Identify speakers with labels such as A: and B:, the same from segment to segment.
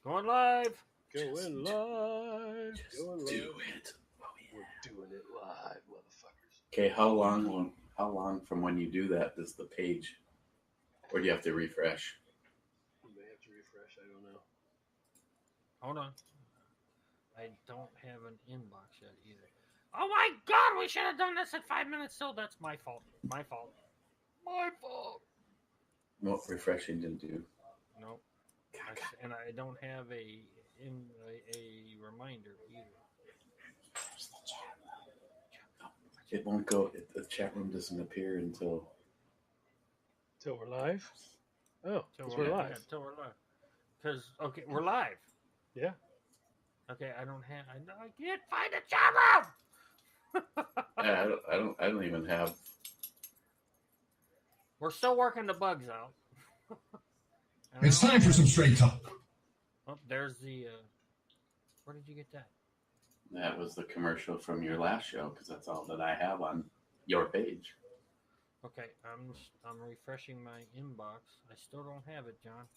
A: Going live.
B: Going live. Going live.
C: Do it. Oh, yeah.
B: We're doing it live, motherfuckers.
C: Okay, how long from when you do that does the page, or do you have to refresh?
B: You may have to refresh. I don't know.
A: Hold on. I don't have an inbox yet either. Oh my God! We should have done this at 5 minutes still. That's my fault. My fault. My fault.
C: What refreshing didn't do?
A: Nope. And I don't have a reminder either.
C: It won't go. The chat room doesn't appear until
B: We're live? Oh, because we're live.
A: Yeah, till we're live. Because, okay, we're live.
B: Yeah.
A: Okay, I can't find the chat room!
C: Yeah, I don't even have.
A: We're still working the bugs out.
D: It's time for some straight talk.
A: Oh, there's the. Where did you get that?
C: That was the commercial from your last show because that's all that I have on your page.
A: Okay, I'm refreshing my inbox. I still don't have it, John.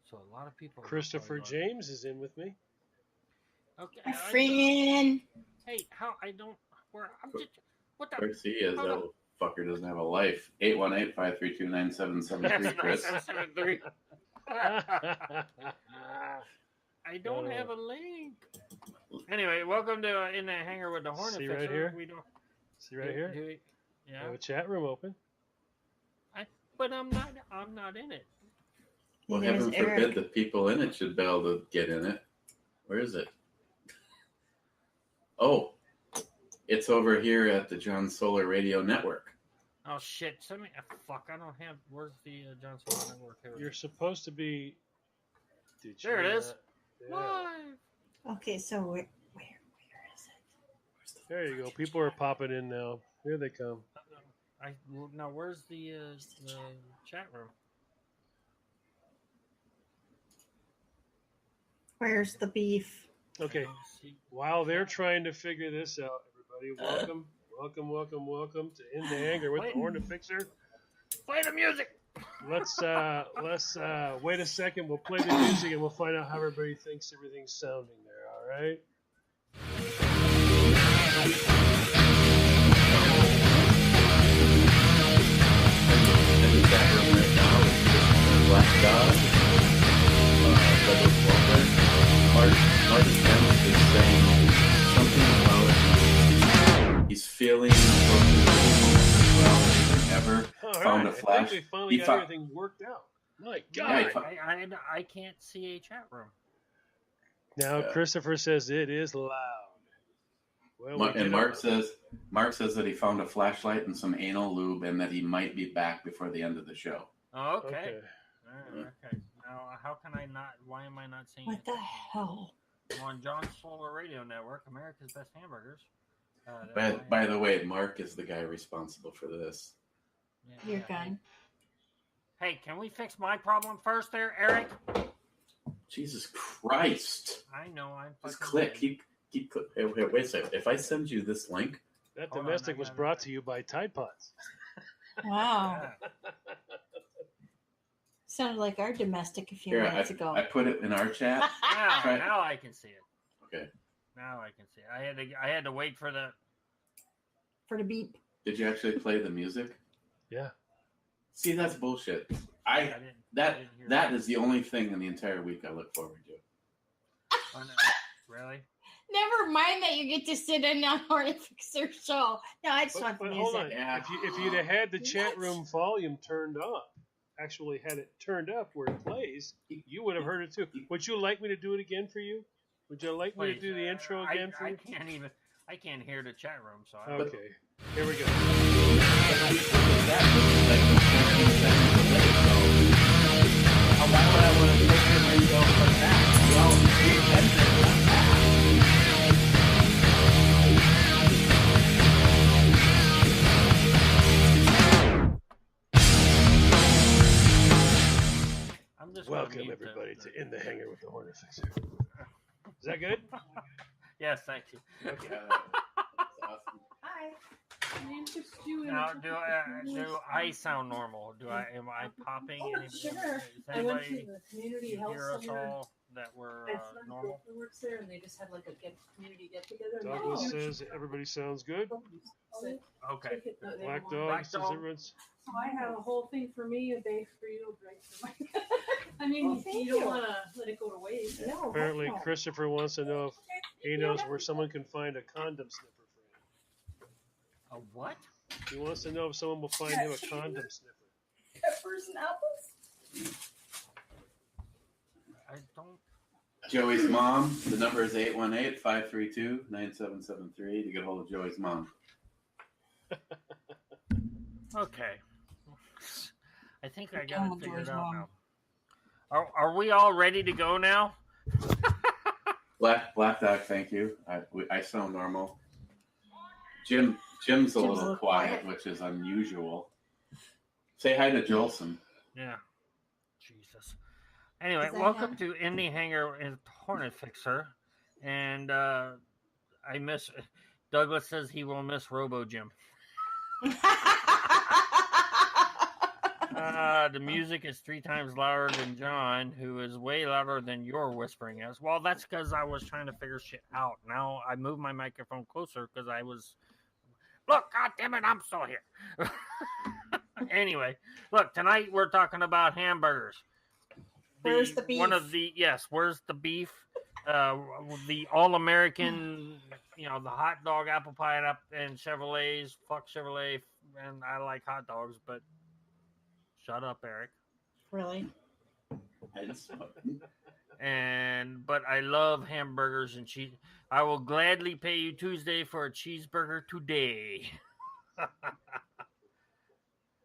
A: So a lot of people.
B: Christopher James is in with me.
A: Okay.
E: My friend.
A: Hey, how I don't. Where I'm just. What the?
C: Of course he is. That little fucker doesn't have a life. 818-532-9773, Chris.
A: 9773. I don't have a link. Anyway, welcome to In the Hangar with the Hornet.
B: See right here?
A: We don't.
B: See right here?
A: Yeah.
B: I have a chat room open.
A: But I'm not in it.
C: Well,
E: There's
C: heaven
E: Eric.
C: forbid the people in it should be able to get in it. Where is it? Oh, it's over here at the John Solar Radio Network.
A: Oh shit! Send me. Fuck! I don't have. Where's the John Solar Network? Here
B: You're supposed to be.
A: There it is.
B: Yeah.
A: Live.
E: Okay, so where is it?
B: There you go. People are popping in now. Here they come.
A: Now where's the chat room?
E: Where's the beef?
B: Okay. While they're trying to figure this out, everybody, welcome to In the Hangar with the Hornet Fixer.
A: Play the music.
B: Let's wait a second. We'll play the music and we'll find out how everybody thinks everything's sounding there. All right.
C: In the chat room right now is Black Dog, Douglas Walker. Martin Kemp is saying something about he's feeling well than ever.
B: All
C: Found
B: right.
C: a flash.
B: I think we finally got everything worked out. My God.
A: Yeah, I can't see a chat room.
B: Now Christopher says it is loud. Well,
C: And Mark says that he found a flashlight and some anal lube and that he might be back before the end of the show.
A: Oh, okay. Okay. Now, how can I not? Why am I not seeing
E: What
A: it?
E: the hell?
A: On John Solar Radio Network, America's Best Hamburgers.
C: By the way, Mark is the guy responsible for this.
A: Yeah,
E: You're gone.
A: Hey, can we fix my problem first there, Eric?
C: Jesus Christ.
A: I know, I'm
C: Just
A: fucking
C: click.
A: dead.
C: Keep click. Hey, wait a second. If I send you this link.
B: That
A: Hold on,
B: domestic
A: I
B: was
A: got
B: brought
A: it.
B: to you by Tide Pods.
E: Wow.
A: Yeah.
E: Sounded like our domestic a few
C: Here,
E: minutes ago.
C: I put it in our chat.
A: Now I can see it.
C: Okay.
A: Now I can see it. I had to wait for the.
E: For the beep.
C: Did you actually play the music?
B: Yeah.
C: See, that's bullshit.
A: I didn't hear
C: That is the only thing in the entire week I look forward to.
A: Oh, no. Really?
E: Never mind that you get to sit in on Hornet Fixer show. No, I just want the
B: But
E: music.
B: hold on.
C: Yeah.
B: If you'd have had the chat
E: What?
B: room volume turned up, actually had it turned up where it plays, you would have heard it too. Would you like me to do it again for you? Would you like me to do the intro again for you?
A: I can't hear the chat room, so I
B: Okay. Here we go.
C: Why would I want to take your ring off like that? Well,
A: I'm just
B: Welcome everybody to In the Hangar with the Hornet Fixer. Is that good?
A: Yes, thank you.
B: Okay.
C: That's awesome.
E: Hi.
A: Now, do I sound normal? Am I popping?
F: Oh,
A: Anybody?
F: sure.
A: Is
F: I went to
A: anybody
F: the community
A: hear
F: health
A: us
F: center.
A: all that we're
F: My friend
A: normal?
F: works there, and they just had like a community get together.
B: Douglas says everybody sounds good.
A: Okay.
B: Black
A: Black
B: Dog says
A: Dog.
B: everyone's.
F: So I have a whole thing for me, a bag for you, a drink for my. I mean,
E: Oh, thank
F: you don't
E: you.
F: want to let it go to waste.
E: No,
B: Apparently,
E: heck no.
B: Christopher wants to know if he knows where someone can find a condom sniffer for him.
A: A what?
B: He wants to know if someone will find him a condom sniffer.
E: Peppers and apples.
A: I don't.
C: Joey's mom. The number is 818-532-9773 to get a hold of Joey's mom.
A: Okay. I think I got it figured out now. Are we all ready to go now?
C: Black Dog, thank you. I sound normal. Jim's a little quiet, which is unusual. Say hi to Jolson.
A: Yeah. Jesus. Anyway,
E: Is that
A: welcome
E: him?
A: to Indie Hanger and Hornet Fixer. And I miss Douglas says he will miss Robo Jim. The music is 3 times louder than John, who is way louder than your whispering is. Well, that's because I was trying to figure shit out. Now I moved my microphone closer because I was. Look, God damn it, I'm still here. Anyway, look, tonight we're talking about hamburgers.
E: Where's the beef?
A: Where's the beef? The all-American, the hot dog, apple pie, and Chevrolets. Fuck Chevrolet, and I like hot dogs, but shut up, Eric.
E: Really?
A: But I love hamburgers and cheese. I will gladly pay you Tuesday for a cheeseburger today.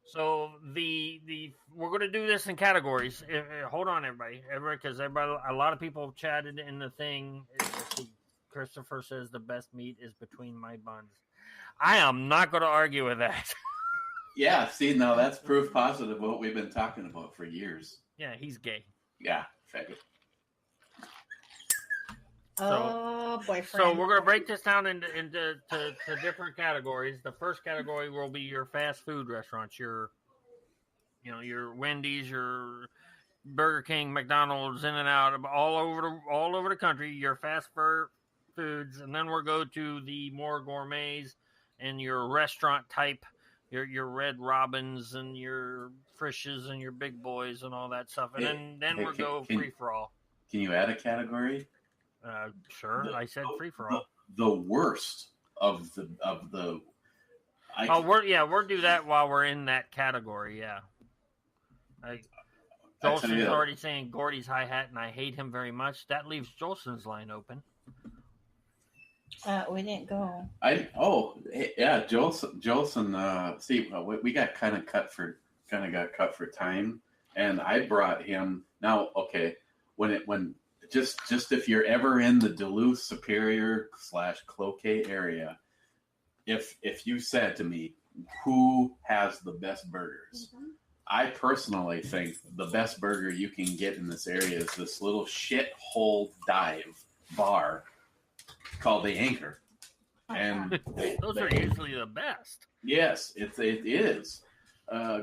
A: So we're going to do this in categories. Hold on, everybody, because a lot of people chatted in the thing. Christopher says the best meat is between my buns. I am not going to argue with that.
C: Yeah, see, now that's proof positive what we've been talking about for years.
A: Yeah, he's gay.
C: Yeah, faggot.
E: Boyfriend.
A: So we're going to break this down into different categories. The first category will be your fast food restaurants, your Wendy's, your Burger King, McDonald's, In-N-Out, all over the country. Your fast foods, and then we'll go to the more gourmets and your restaurant type, your Red Robins and your Frisch's and your Big Boys and all that stuff. And then we'll go free for all.
C: Can you add a category?
A: Sure. I said free for all.
C: The worst of the.
A: We'll do that while we're in that category. Yeah. Jolson's already saying Gordy's hi-hat, and I hate him very much. That leaves Jolson's line open.
E: We didn't go.
C: Jolson. See, we got kind of cut for time, and I brought him. Now, okay, when just if you're ever in the Duluth, Superior / Cloquet area, if you said to me, who has the best burgers? Mm-hmm. I personally think the best burger you can get in this area is this little shithole dive bar called the Anchor. And
A: those are usually the best.
C: Yes, it is.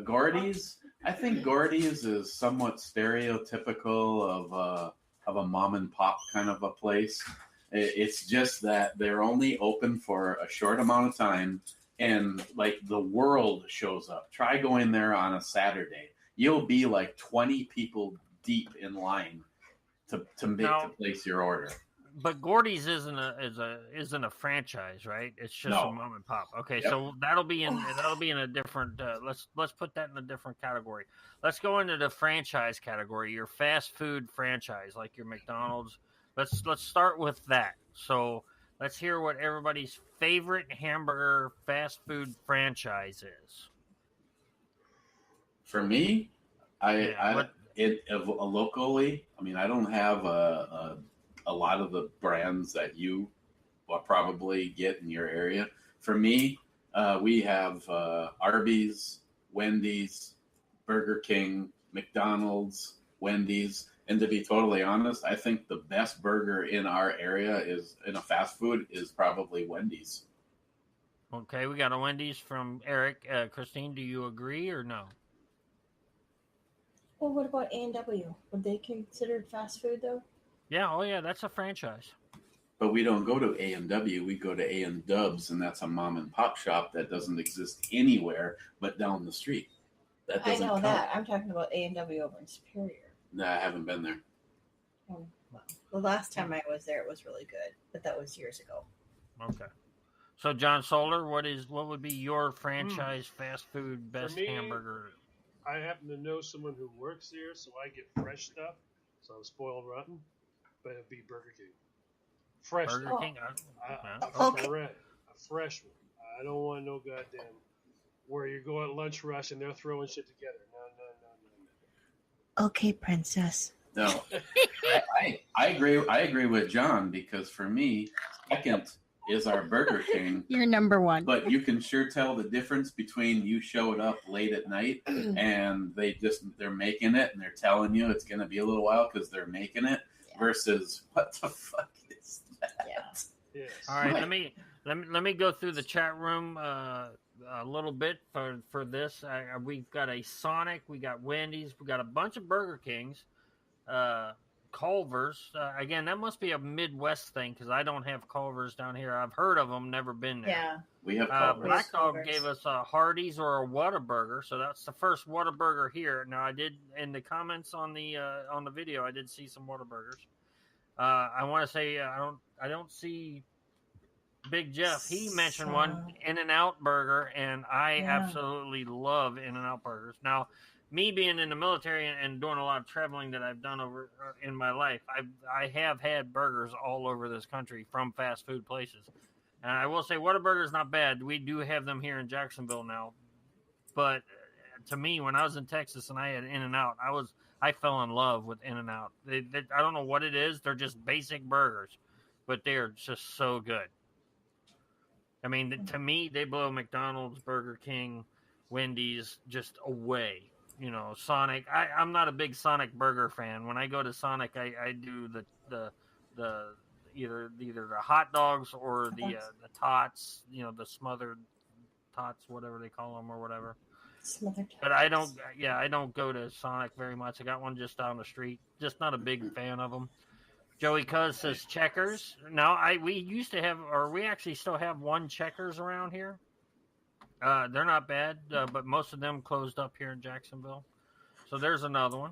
C: Gordy's, I think Gordy's is somewhat stereotypical of a mom and pop kind of a place. It's just that they're only open for a short amount of time, and like the world shows up. Try going there on a Saturday. You'll be like 20 people deep in line to place your order.
A: But Gordy's isn't a franchise, right? It's just a mom and pop. Okay, yep. So that'll be in a different. Let's put that in a different category. Let's go into the franchise category. Your fast food franchise, like your McDonald's. Let's start with that. So let's hear what everybody's favorite hamburger fast food franchise is.
C: For me, locally. I mean, I don't have a lot of the brands that you will probably get in your area. For me, we have Arby's, Wendy's, Burger King, McDonald's, Wendy's. And to be totally honest, I think the best burger in our area in a fast food is probably Wendy's.
A: Okay, we got a Wendy's from Eric. Christine, do you agree or no?
E: Well, what about A&W? Would they consider fast food though?
A: Yeah, oh yeah, that's a franchise.
C: But we don't go to A&W. We go to A&Dubs, and that's a mom and pop shop that doesn't exist anywhere but down the street. That
E: I
C: doesn't
E: know
C: count.
E: that. I'm talking about A&W over in Superior.
C: No, I haven't been there.
E: Well, the last time I was there, it was really good, but that was years ago.
A: Okay. So, John Solar, what would be your franchise fast food best
B: me,
A: hamburger?
B: I happen to know someone who works there, so I get fresh stuff. So I'm spoiled rotten, but it'd be Burger King. Fresh
A: Burger
B: stuff.
A: King?
E: Okay.
B: A fresh one. I don't want no goddamn where you go at lunch rush and they're throwing shit together. No.
E: Okay, princess.
C: No, I agree. I agree with John because for me, second is our Burger King.
E: You're number one.
C: But you can sure tell the difference between you showed up late at night and they're making it and they're telling you it's going to be a little while because they're making it versus what the fuck is that?
E: Yeah.
B: Yes.
A: All right, let me go through the chat room a little bit for this. We've got a Sonic, we got Wendy's, we got a bunch of Burger Kings, Culver's. Again, that must be a Midwest thing because I don't have Culver's down here. I've heard of them, never been there.
E: Yeah.
C: We have Culver's.
A: Black Dog gave us a Hardee's or a Whataburger, so that's the first Whataburger here. Now, I did in the comments on the video, I did see some Whataburgers. I want to say I don't see Big Jeff. He mentioned one In-N-Out burger, and I absolutely love In-N-Out burgers. Now, me being in the military and doing a lot of traveling that I've done over in my life, I have had burgers all over this country from fast food places. And I will say Whataburger is not bad. We do have them here in Jacksonville now. But to me, when I was in Texas and I had In-N-Out, I fell in love with In-N-Out. I don't know what it is. They're just basic burgers, but they're just so good. I mean, to me, they blow McDonald's, Burger King, Wendy's just away. You know, Sonic. I'm not a big Sonic burger fan. When I go to Sonic, I do the either the hot dogs or the tots. You know, the smothered tots, whatever they call them or whatever.
E: Smothered tots.
A: But I don't go to Sonic very much. I got one just down the street. Just not a big fan of them. Joey Cuz says Checkers. Now, we used to have, or we actually still have one Checkers around here. They're not bad, but most of them closed up here in Jacksonville. So there's another one.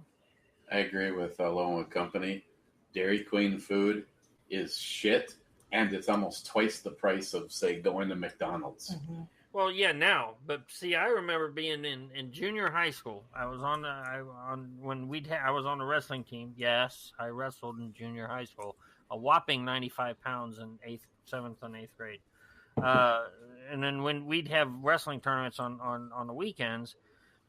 C: I agree with Lone Wood Company. Dairy Queen food is shit, and it's almost twice the price of, say, going to McDonald's.
E: Mm-hmm.
A: Well, yeah, now, but see, I remember being in junior high school. I was on I was on the wrestling team. Yes, I wrestled in junior high school, a whopping 95 pounds in 7th and 8th grade. And then when we'd have wrestling tournaments on the weekends,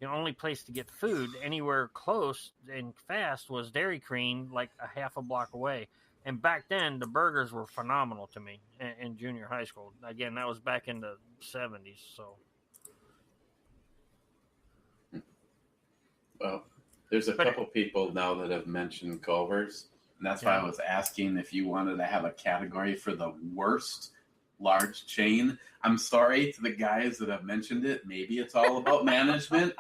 A: the only place to get food anywhere close and fast was Dairy Queen, like a half a block away. And back then, the burgers were phenomenal to me in junior high school. Again, that was back in the 70s. So,
C: well, there's a couple people now that have mentioned Culver's, and that's why I was asking if you wanted to have a category for the worst large chain. I'm sorry to the guys that have mentioned it. Maybe it's all about management.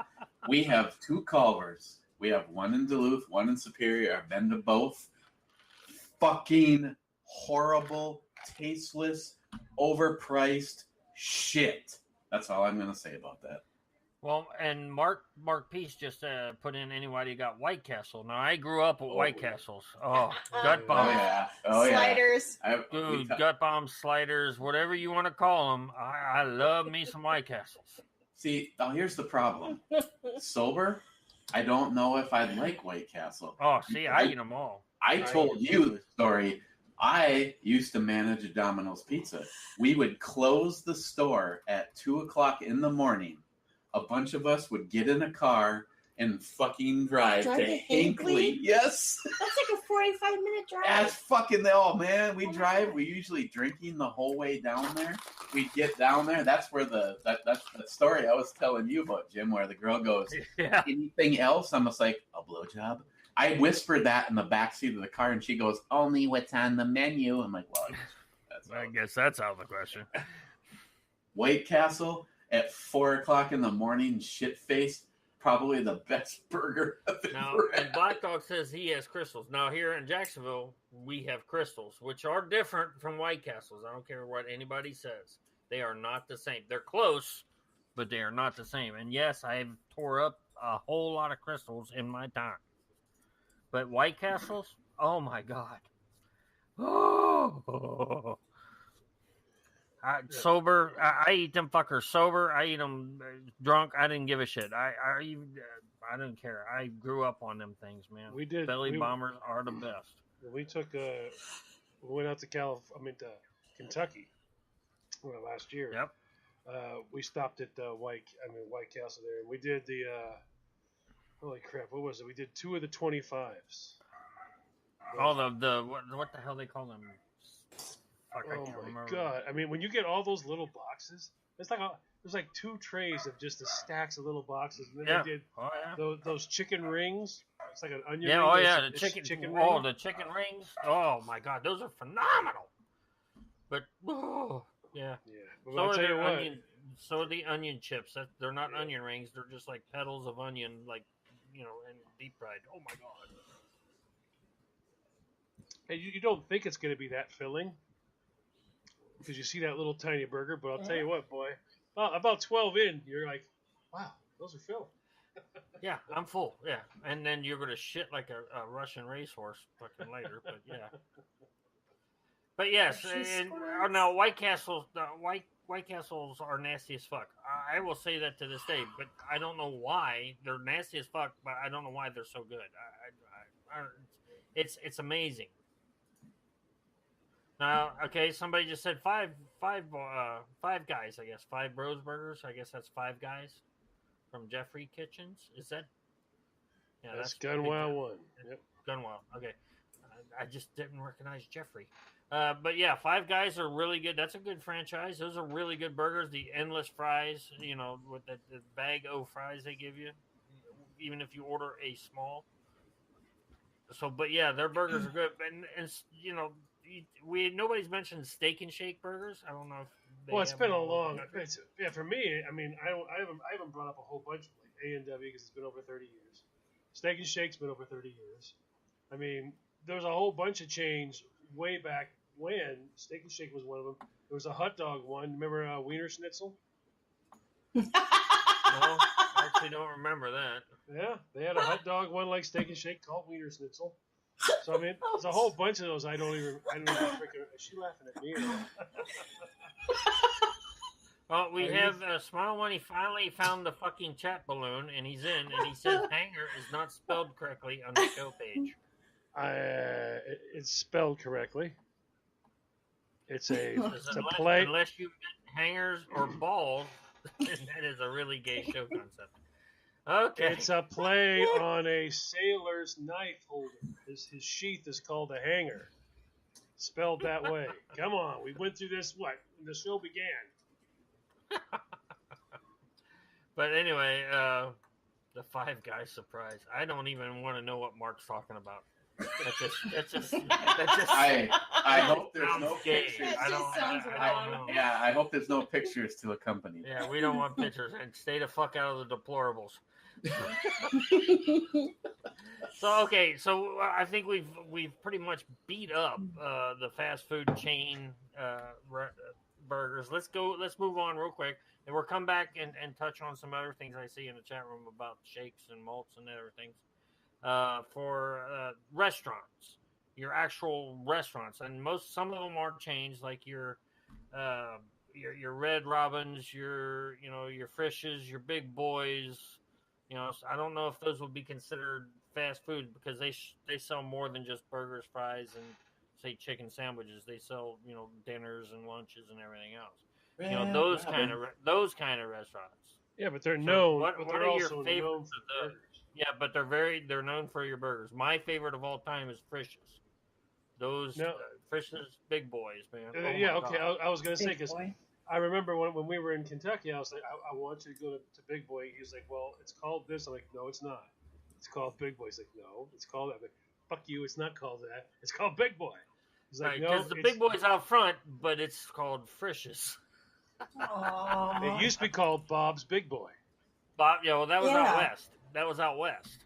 C: We have 2 Culver's. We have one in Duluth, one in Superior. I've been to both. Fucking horrible, tasteless, overpriced shit. That's all I'm going to say about that.
A: well, and Mark Peace just put in anybody got White Castle. Now, I grew up with White Castles. Oh, gut bomb.
E: Sliders.
A: Dude, gut bomb, sliders, whatever you want to call them. I love me some White Castles.
C: See, now here's the problem. Sober, I don't know if I'd like White Castle.
A: Oh, see, I eat them all.
C: I told you the story. I used to manage a Domino's Pizza. We would close the store at 2:00 in the morning. A bunch of us would get in a car and fucking drive to Hinckley. Yes.
E: That's like a 45-minute drive.
C: That's fucking man. We drive. We usually drinking the whole way down there. We get down there. That's where that's the story I was telling you about, Jim, where the girl goes, anything else? I'm just like, a blowjob? I whispered that in the backseat of the car, and she goes, only what's on the menu. I'm like, well,
A: I guess that's out of the question.
C: White Castle at 4:00 in the morning, shit faced. Probably the best burger I've ever had.
A: And Black Dog says he has crystals. Now here in Jacksonville, we have crystals, which are different from White Castles. I don't care what anybody says. They are not the same. They're close, but they are not the same. And yes, I've tore up a whole lot of crystals in my time. But White Castles, oh my God. Oh. Sober, I eat them fuckers sober. I eat them drunk. I didn't give a shit. I didn't care. I grew up on them things, man.
B: We did.
A: Belly bombers are the best.
B: We went out to Kentucky last year.
A: Yep.
B: We stopped at White Castle there, and we did the holy crap, what was it? We did 2 of the 25s.
A: Oh, the what the hell they call them? Fuck,
B: oh my God! I mean, when you get all those little boxes, it's like there's like 2 trays of just the stacks of little boxes. And then they did those chicken rings. It's like an onion.
A: Yeah,
B: ring.
A: The chicken
B: ring.
A: Oh, the chicken rings. Oh my God, those are phenomenal. But yeah.
B: But I'll tell you what.
A: So are the onion chips. They're not onion rings. They're just like petals of onion, like and deep fried. Oh my God.
B: Hey, you don't think it's going to be that filling because you see that little tiny burger, but I'll tell you what, boy, about 12 in, you're like, wow, those are filling.
A: Yeah, I'm full. Yeah, and then you're gonna shit like a Russian racehorse fucking later. But yeah, but yes, and now White Castles, White Castles are nasty as fuck. I will say that to this day, but I don't know why they're nasty as fuck. But I don't know why they're so good. It's amazing. Now, okay, somebody just said five guys. I guess 5 Bros Burgers. I guess that's 5 guys from Jeffrey Kitchens. Is that? Yeah,
B: that's Gunwell one. Yep.
A: Gunwell. Okay, I just didn't recognize Jeffrey. But yeah, 5 Guys are really good. That's a good franchise. Those are really good burgers. The endless fries, with the bag of fries they give you, even if you order a small. So, but yeah, their burgers are good. And nobody's mentioned Steak and Shake burgers. I don't know if
B: it's been a long. For me, I mean, I haven't brought up a whole bunch of like A&W because it's been over 30 years. Steak and Shake's been over 30 years. I mean, there's a whole bunch of chains way back when. Steak and Shake was one of them. There was a hot dog one. Remember Wiener Schnitzel?
A: No, I actually don't remember that.
B: Yeah, they had a hot dog one like Steak and Shake called Wiener Schnitzel. So I mean, there's a whole bunch of those. I don't even freaking. Is she laughing at me?
A: Well, we have Smile One. He finally found the fucking chat balloon, and he's in, and he says hanger is not spelled correctly on the show page.
B: It's spelled correctly. It's a play.
A: Unless you meant hangers or balls, that is a really gay show concept. Okay.
B: It's a play on a sailor's knife holder. His sheath is called a hanger. Spelled that way. Come on. We went through this, when the show began.
A: But anyway, the 5 Guys surprise. I don't even want to know what Mark's talking about. That's just
C: I hope there's no pictures.
A: I don't know.
C: Yeah, I hope there's no pictures to accompany.
A: Yeah, we don't want pictures, and stay the fuck out of the deplorables. So I think we've pretty much beat up the fast food chain burgers. Let's move on real quick, and we'll come back and touch on some other things I see in the chat room about shakes and malts and other things. For restaurants, your actual restaurants, and some of them aren't chains, like your Red Robins, your Frisch's, your Big Boys. I don't know if those would be considered fast food because they sell more than just burgers, fries, and say chicken sandwiches. They sell dinners and lunches and everything else. Those kind of restaurants.
B: Yeah, but they're known.
A: What are your favorites of those? Yeah, but they're known for your burgers. My favorite of all time is Frisch's. Those Frisch's Big Boys, man.
B: Yeah, okay. I was gonna say because I remember when we were in Kentucky, I was like, I want you to go to Big Boy. He was like, well, it's called this. I'm like, no, it's not. It's called Big Boy. He's like, no, it's called that. I'm like, fuck you. It's not called that. It's called Big Boy. He's like,
A: no, because the Big Boy's out front, but it's called Frisch's.
E: Aww.
B: It used to be called Bob's Big Boy.
A: Bob, well, that was out
E: Yeah.
A: west. That was out west.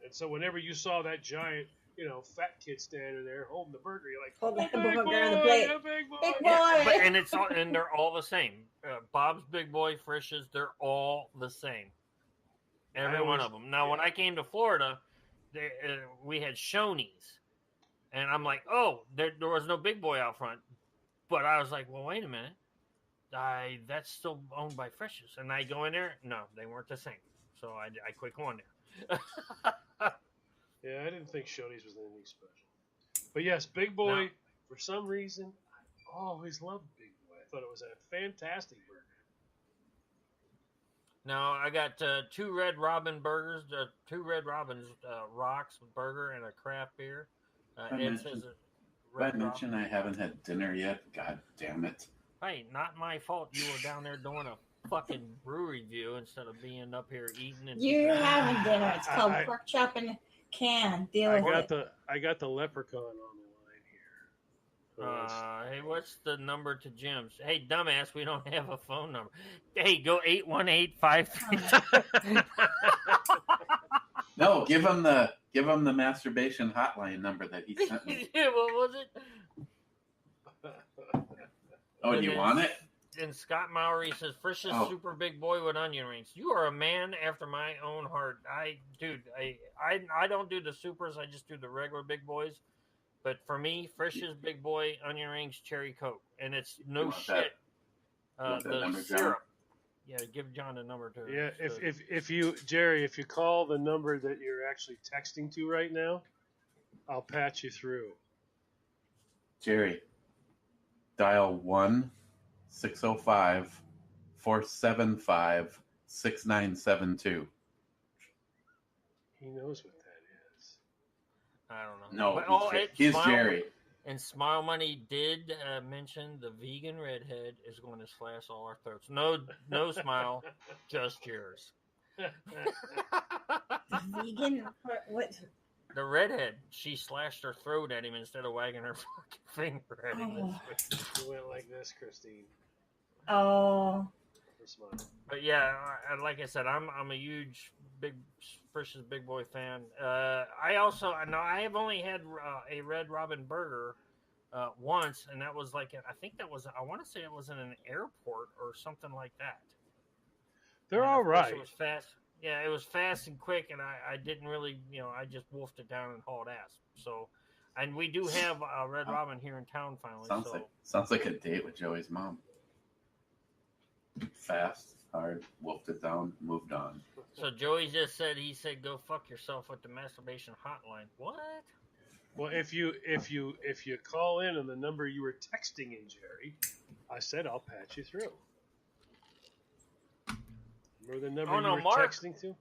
B: And so whenever you saw that giant, fat kid standing there holding the burger, you're like,
E: Holding
B: "Oh,
E: the
B: big
E: hamburger
B: boy,
E: on the plate.
B: yeah, big boy."
E: Big
A: Yeah,
E: boy.
A: and they're all the same. Bob's Big Boy, Frisch's, they're all the same. Every one of them. Now, when I came to Florida, we had Shoney's, and I'm like, oh, there was no Big Boy out front. But I was like, well, wait a minute. That's still owned by Frisch's. And I go in there, no, they weren't the same. So I quit going there.
B: Yeah, I didn't think Shoney's was anything special. But yes, Big Boy,
A: No.
B: for some reason, I always loved Big Boy. I thought it was a fantastic burger.
A: Now, I got 2 Red Robin burgers, 2 Red Robins rocks burger, and a craft beer. Ed says
C: I mentioned I haven't had dinner yet. God damn it.
A: Hey, not my fault. You were down there doing a fucking brew review instead of being up here eating. And
E: You're having dinner. It's called pork chop in a can. Deal with it.
B: I got the leprechaun on the line here.
A: Hey, what's the number to Jim's? Hey, dumbass, we don't have a phone number. Hey, go 818-53.
C: No, give him the masturbation hotline number that he sent me.
A: Yeah, what was it?
C: Oh, and you want it?
A: And Scott Mowry says, Frisch's Super Big Boy with onion rings. You are a man after my own heart. I don't do the supers. I just do the regular Big Boys. But for me, Frisch's Big Boy, onion rings, cherry Coke. And it's no shit. The syrup. Yeah, give John the number to.
B: Yeah, if you Jerry, if you call the number that you're actually texting to right now, I'll patch you through.
C: Jerry, dial 1-605-475-6972.
B: He knows what that is.
A: I don't know.
C: No, he's Jerry.
A: And Smile Money did mention the vegan redhead is going to slash all our throats. No, Smile, just yours.
E: Vegan? What?
A: The redhead, she slashed her throat at him instead of wagging her fucking finger at him.
E: Oh.
B: You went like this, Christine.
E: Oh.
A: But yeah, like I said, I'm a huge Frisch's Big Boy fan. I have only had a Red Robin burger once, and that was I want to say it was in an airport or something like that.
B: They're all right.
A: It was fast. Yeah, it was fast and quick, and I didn't really, I just wolfed it down and hauled ass. So, and we do have Red Robin here in town finally.
C: Sounds like a date with Joey's mom. Fast, hard, wolfed it down, moved on.
A: So Joey just said go fuck yourself with the masturbation hotline. What?
B: Well, if you call in on the number you were texting in, Jerry, I said I'll patch you through. Remember the number you were texting to?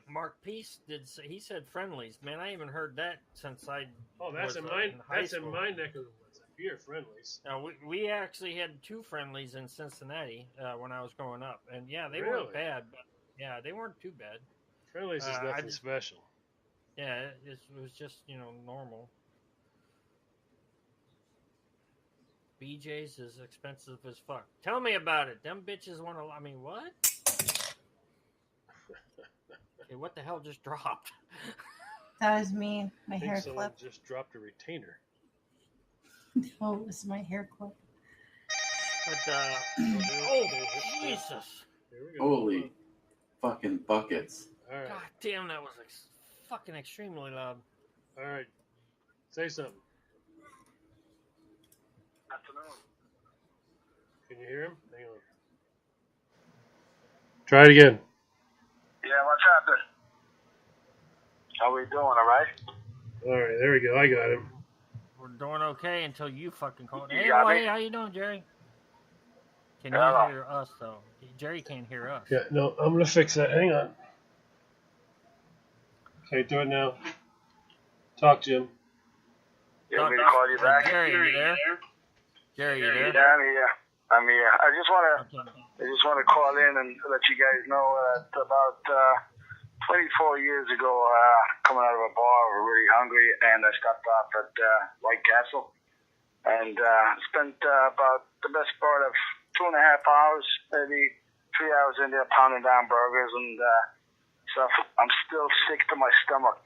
A: Mark Peace he said friendlies. Man, I haven't heard that since I.
B: Oh, that's in my neck of the woods. Here, friendlies.
A: We actually had 2 friendlies in Cincinnati when I was growing up, and yeah, they weren't bad, but yeah, they weren't too bad.
B: Friendlies is nothing special.
A: Yeah, it was just normal. BJ's is expensive as fuck. Tell me about it. Them bitches want to. I mean, what? Okay, what the hell just dropped?
E: That was me. My
B: I think
E: hair
B: someone
E: clip.
B: just dropped a retainer.
E: Oh, it was my hair clip.
A: But oh Jesus!
B: Here we go.
C: Holy fucking buckets!
B: All right.
A: God damn, that was fucking extremely loud.
B: All right. Say something.
G: Afternoon.
B: Can you hear him? Hang on. Try it again.
G: Yeah, what's happening? How we doing, all right?
B: All right, there we go. I got him.
A: We're doing okay until you fucking called.
G: You
A: Hey,
G: got me?
A: hey, how you doing, Jerry? Can you
G: Hello.
A: hear us though? Jerry can't hear us.
B: Yeah, no, I'm gonna fix that. Hang on. Okay, do it now. Talk, Jim.
G: You want me to call you back?
A: Jerry, you there? Jerry, you there?
G: Yeah, I'm here. I just want
A: Okay.
G: to call in and let you guys know that about 24 years ago, coming out of a bar, we were really hungry, and I stopped off at White Castle, and spent about the best part of 2.5 hours, maybe 3 hours in there pounding down burgers and stuff. I'm still sick to my stomach.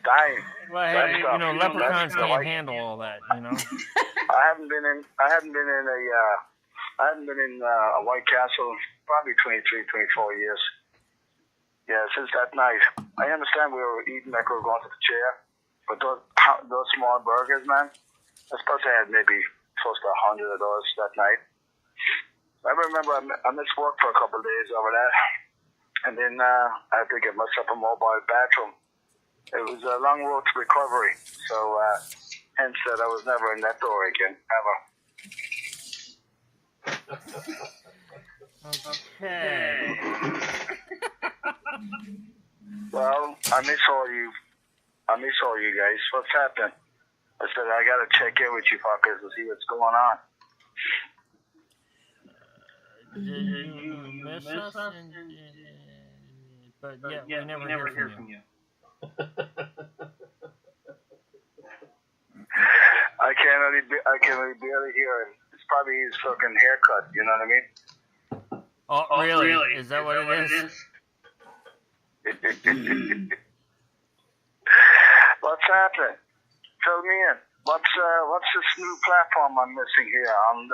G: Dying.
A: Well, hey, you know, leprechauns can't handle all that. You know.
G: I haven't been in a White Castle in probably 23, 24 years. Yeah, since that night. I understand we were eating like we were going to the chair, but those small burgers, man, I suppose I had maybe close to 100 of those that night. I remember I missed work for a couple of days over that, and then I had to get myself a mobile bathroom. It was a long road to recovery, so hence that I was never in that door again, ever.
A: Okay.
G: Well, I miss all you guys. What's happening? I said I gotta check in with you fuckers to see what's going on.
A: Did you miss us? But yeah, we never hear from you.
G: I can only barely hear him. It's probably his fucking haircut. You know what I mean?
A: Oh, really? Is that what it is?
G: What's happening? Fill me in. What's this new platform I'm missing here? And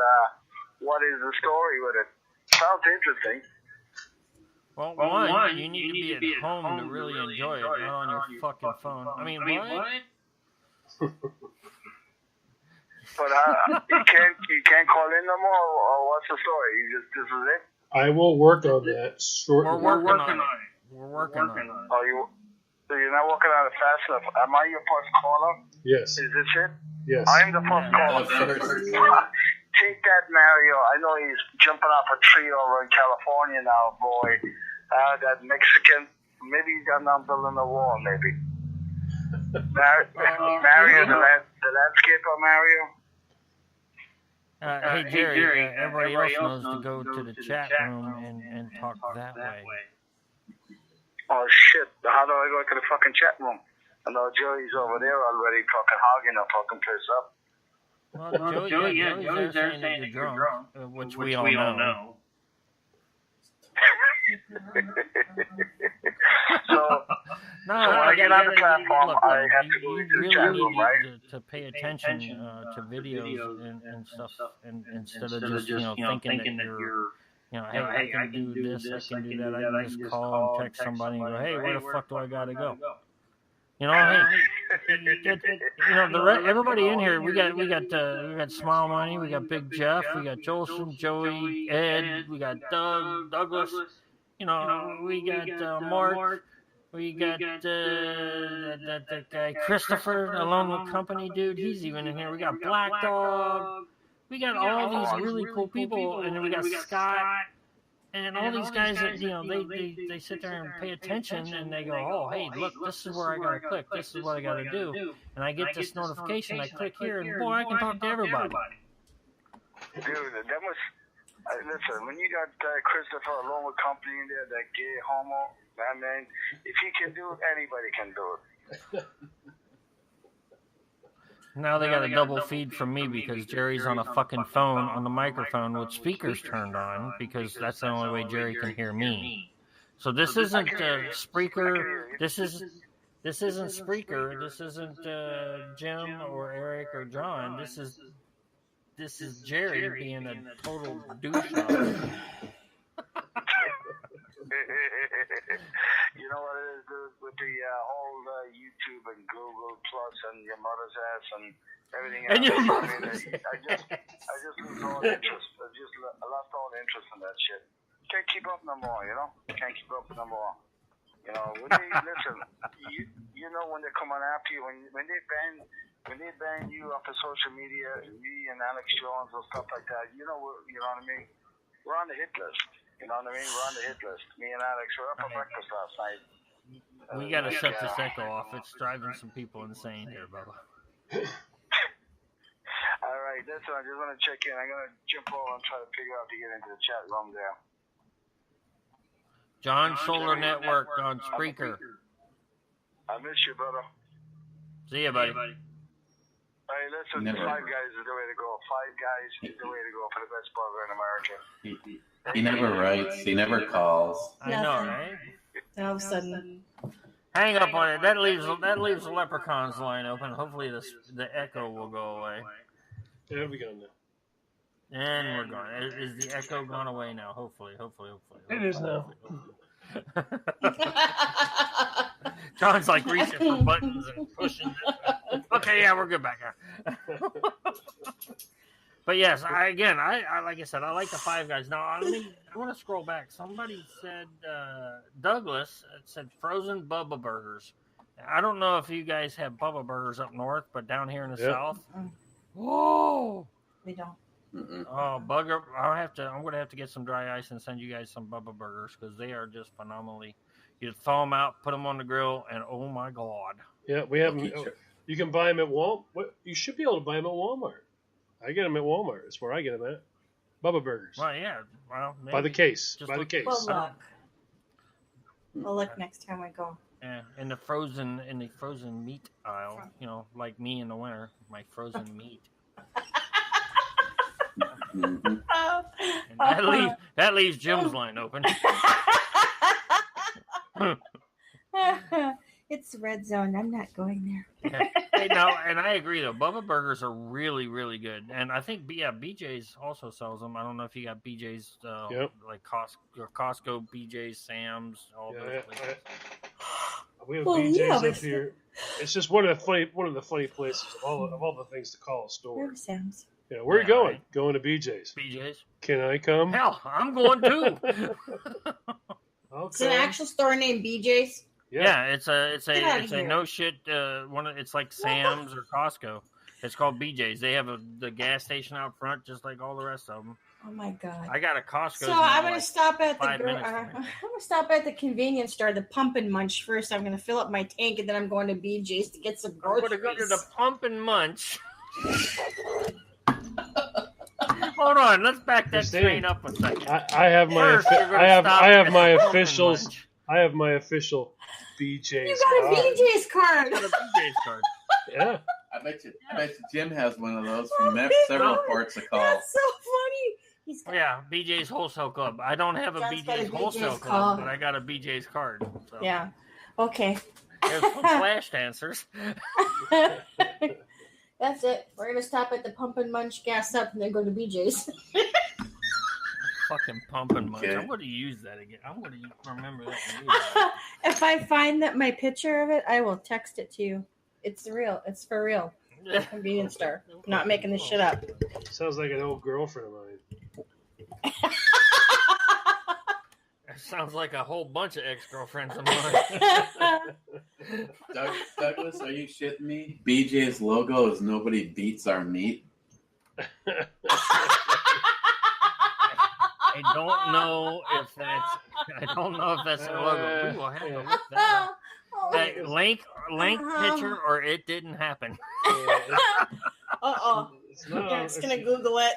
G: what is the story with it? Sounds interesting.
A: Well, one, you need to be at home to really enjoy it, not on your fucking phone. I mean, what?
G: But you can't call in no more, or what's the story? This is it?
B: I will work on that shortly.
A: We're working on it. We're working on it.
G: Oh, so you're not working on it fast enough. Am I your first caller?
B: Yes.
G: Is this it?
B: Yes.
G: I'm the first caller. Take that, Mario. I know he's jumping off a tree over in California now, boy. That Mexican. Maybe he's got an building a wall, maybe. Mario, the landscaper, Mario.
A: Hey, Jerry, everybody else knows to go to the chat room and talk that way.
G: Oh, shit. How do I go to the fucking chat room? I know Joey's over there already fucking hogging the fucking place up.
A: Well, Joey's there saying that you're drunk, which we all know. So when I get on the platform, I have to go into the chat room, right? To pay attention to videos and stuff, and instead of just thinking that you're hey, I can do this, I can do that, I can just call and text somebody and go, hey, where the fuck do I gotta go? Everybody in here, we got Smile Money, we got Big Jeff, we got Jolson, Joey, Ed, we got Doug, Douglas, we got Mark, we got that guy Christopher, Alone with Company dude, he's even in here. We got Black Dog, we got all these really cool people, and then we got Scott. And all these guys that, they sit there and pay attention and they go, oh, hey, look, this is where I got to click. This is what I got to do. And I get this notification. I click here and, boy, I can talk to everybody.
G: Dude, that was, listen, when you got Christopher Alone with Company in there, that gay homo, man, if he can do it, anybody can do it.
A: Now they got a double feed from me because Jerry's on a fucking phone on the microphone with speakers turned on because that's the only way Jerry can hear me. So this isn't Spreaker. This isn't Spreaker. This isn't Jim or Eric or John. This is Jerry being a total douche.
G: You know what it is, dude, with the whole YouTube and Google Plus and your mother's ass and everything else.
A: And your
G: I just lose all interest. I lost all interest in that shit. Can't keep up no more, Can't keep up no more. When they listen, you know when they're coming after you, when they ban you off of social media, me and Alex Jones and stuff like that. You know what I mean? We're on the hit list. You know what I mean? We're on the hit list. Me and Alex were up for breakfast last night.
A: We got to shut this echo off. It's driving some people insane here, Bubba.
G: All right, listen, I just want to check in. I'm going to jump over and try to figure out to get into the chat room there.
A: John Solar Network on Spreaker.
G: I miss you, brother.
A: See you, buddy.
G: Hey, listen,
C: Never.
G: Five Guys is the way to go. Five Guys is the way to go for the best burger in America.
C: He never writes. He never calls.
A: I know, right?
F: And all of a sudden,
A: Hang up on it. That leaves the Leprechaun's line open. Hopefully the echo will go away.
B: There we go now.
A: And we're gone. Is the echo gone away now? Hopefully.
B: It is now.
A: John's like reaching for buttons and pushing. Okay, yeah, we're good back here. But yes, I like I said, I like the Five Guys. Now I want to scroll back. Somebody said Douglas said frozen Bubba burgers. I don't know if you guys have Bubba burgers up north, but down here in the south, whoa,
F: we don't.
C: Mm-mm.
A: oh bugger! I'm gonna have to get some dry ice and send you guys some Bubba burgers because they are just phenomenally. You thaw them out, put them on the grill, and oh my god!
B: Yeah, we have them. You can buy them at Walmart. You should be able to buy them at Walmart. I get them at Walmart. That's where I get them at. Bubba Burgers.
A: Well, yeah. Well, maybe.
B: By the case.
A: Just
B: By the
A: look-
B: case.
F: We'll look. We'll look next time we go.
A: Yeah, in the frozen meat aisle, like me in the winter, my frozen meat.
C: Mm-hmm.
A: And that leaves Jim's line open.
F: It's red zone. I'm not going there.
A: Yeah. Hey, now, and I agree though. Bubba Burgers are really, really good, and I think BJ's also sells them. I don't know if you got BJ's, like Costco, BJ's, Sam's, all those places.
B: We have BJ's up here. It's just one of the funny places of all the things to call a store.
F: Where's Sam's?
B: Yeah, where are you going?
A: Right.
B: Going to BJ's.
A: BJ's.
B: Can I come?
A: Hell, I'm going too.
B: Okay.
E: It's an actual store named BJ's.
A: Yeah, it's a
E: here.
A: no shit it's like Sam's or Costco. It's called BJ's. They have the gas station out front, just like all the rest of them.
F: Oh my god!
A: I got a Costco.
E: So I'm gonna stop at the
A: 5 minutes
E: I'm
A: from here.
E: gonna stop at the convenience store, the Pump and Munch first. I'm gonna fill up my tank, and then I'm going to BJ's to get some
A: I'm
E: groceries.
A: gonna go to the Pump and Munch. Hold on, let's back that train up a second.
B: I have my
A: First, you're gonna
B: I have
A: stop
B: I have
A: at
B: my
A: the Pump and
B: officials.
A: Munch.
B: I have my official BJ's.
E: You got a BJ's card.
A: I got a BJ's card.
B: Yeah.
C: I bet you Jim has one of those from several ports of call.
E: That's so funny. He's got
A: Yeah, BJ's Wholesale Club. I don't have a
E: John's got a
A: BJ's Wholesale
E: BJ's
A: Club,
E: call.
A: but I got a BJ's card. So.
E: Yeah. Okay.
A: There's some flash dancers.
E: That's it. We're gonna stop at the Pump and Munch, gas up, and then go to BJ's.
A: Fucking Pump and Munch.
C: Okay.
A: I'm gonna use that again. I'm gonna remember that. And use that.
F: If I find that my picture of it, I will text it to you. It's real. It's for real. Convenience store. I'm not making this shit up.
B: Sounds like an old girlfriend of mine.
A: That sounds like a whole bunch of ex-girlfriends of mine.
C: Douglas, are you shitting me? BJ's logo is nobody beats our meat.
A: I don't know if that's their logo. We will have to look that up. That link picture or it didn't happen.
E: Uh-oh.
B: It's not.
E: Eric's gonna Google it.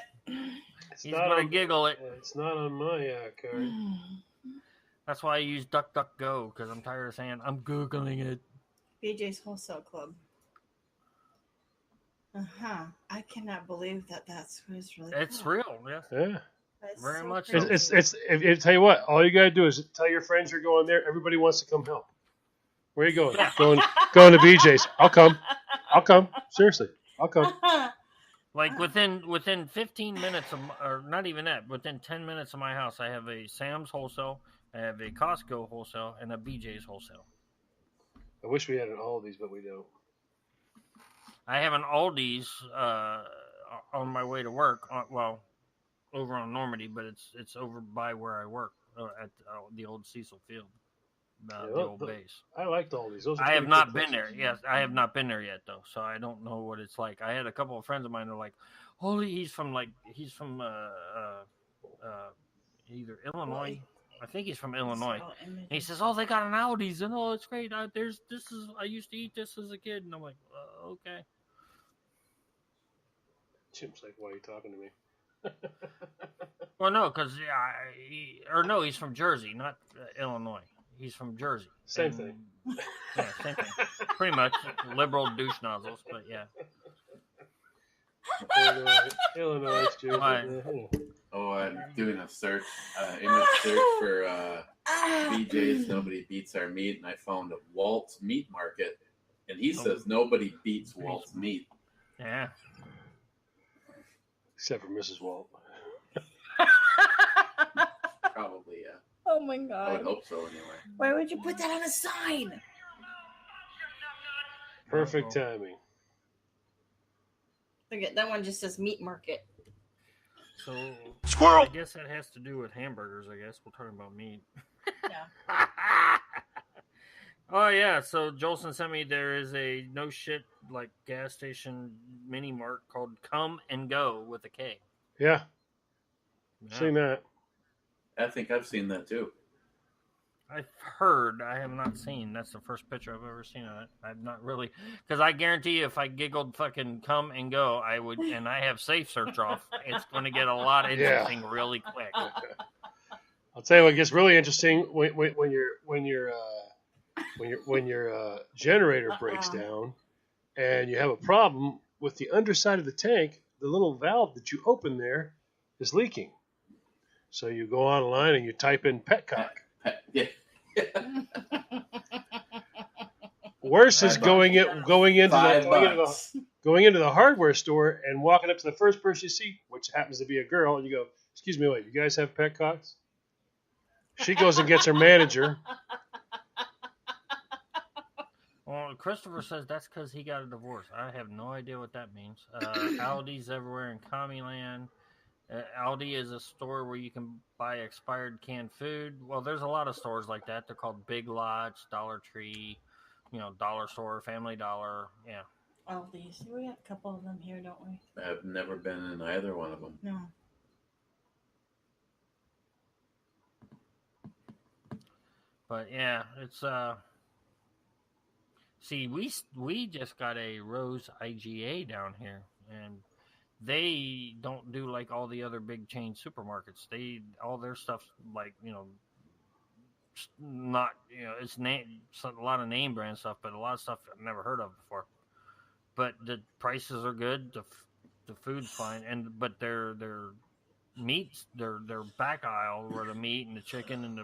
B: It's
A: He's
B: not
A: gonna
B: on,
A: giggle it.
B: It's not on my card.
A: That's why I use DuckDuckGo because I'm tired of saying I'm googling it.
F: BJ's Wholesale Club. I cannot believe that that's what it's really.
A: It's
F: called.
A: real, yes.
B: Yeah.
F: That's
A: very
F: so
A: much
F: crazy.
B: It's tell you what. All you gotta do is tell your friends you're going there. Everybody wants to come help. Where are you going? Going to BJ's. I'll come. Seriously, I'll come.
A: Like within 15 minutes or not even that, within 10 minutes of my house, I have a Sam's wholesale, I have a Costco wholesale, and a BJ's wholesale.
B: I wish we had an Aldi's, but we don't.
A: I have an Aldi's on my way to work. Over on Normandy, but it's over by where I work at the old Cecil Field, the old base.
B: I liked Aldi's. Those are
A: I have
B: pretty
A: not
B: good
A: been
B: places.
A: there. Yes, I have not been there yet though, so I don't know what it's like. I had a couple of friends of mine that are like, "Holy, he's from either Illinois. I think he's from Illinois." And he says, "Oh, they got an Aldi's, and oh, it's great. I used to eat this as a kid," and I'm like, "Okay."
B: Jim's like, "Why are you talking to me?"
A: Well, no, because he's from Jersey, not Illinois. He's from Jersey.
B: Same thing.
A: Yeah, same thing. Pretty much liberal douche nozzles, but yeah.
B: Illinois, Jersey.
A: Why?
C: Oh, I'm doing a search, image search for BJ's Nobody Beats Our Meat, and I found a Walt's Meat Market, and he says nobody beats Walt's Meat.
A: Yeah.
B: Except for Mrs. Walt.
C: Probably, yeah.
F: Oh my
C: I would
F: god.
C: hope so, anyway.
F: Why would you put that on a sign?
B: Perfect timing.
F: Forget that one just says meat market.
A: So
D: Squirrel.
A: I guess that has to do with hamburgers. I guess we're talking about meat.
F: Yeah.
A: Oh yeah. So Jolson sent me there is a no shit like gas station mini mart called Come and Go with a K.
B: Yeah.
A: Yeah.
B: Seen that.
C: I think I've seen that too.
A: I've heard. I have not seen. That's the first picture I've ever seen of it. I've not really, because I guarantee you, if I giggled fucking Come and Go, I would, and I have safe search off. It's going to get a lot interesting really quick.
B: I'll tell you what gets really interesting when your generator breaks down, and you have a problem with the underside of the tank. The little valve that you open there is leaking. So you go online and you type in petcock.
C: Yeah.
B: Worse is going into the hardware store and walking up to the first person you see, which happens to be a girl, and you go, "Excuse me, wait, you guys have petcocks?" She goes and gets her manager.
A: Well, Christopher says that's because he got a divorce. I have no idea what that means. Aldi's everywhere in Commieland. Aldi is a store where you can buy expired canned food. Well, there's a lot of stores like that. They're called Big Lots, Dollar Tree, Dollar Store, Family Dollar. Yeah.
F: Aldi's. We got a couple of them here, don't we?
C: I've never been in either one of them.
F: No.
A: But yeah, it's see, we just got a Rose IGA down here, and they don't do like all the other big chain supermarkets. All their stuff's like, not, it's a lot of name brand stuff, but a lot of stuff I've never heard of before. But the prices are good. The food's fine, but their meats, their back aisle where the meat and the chicken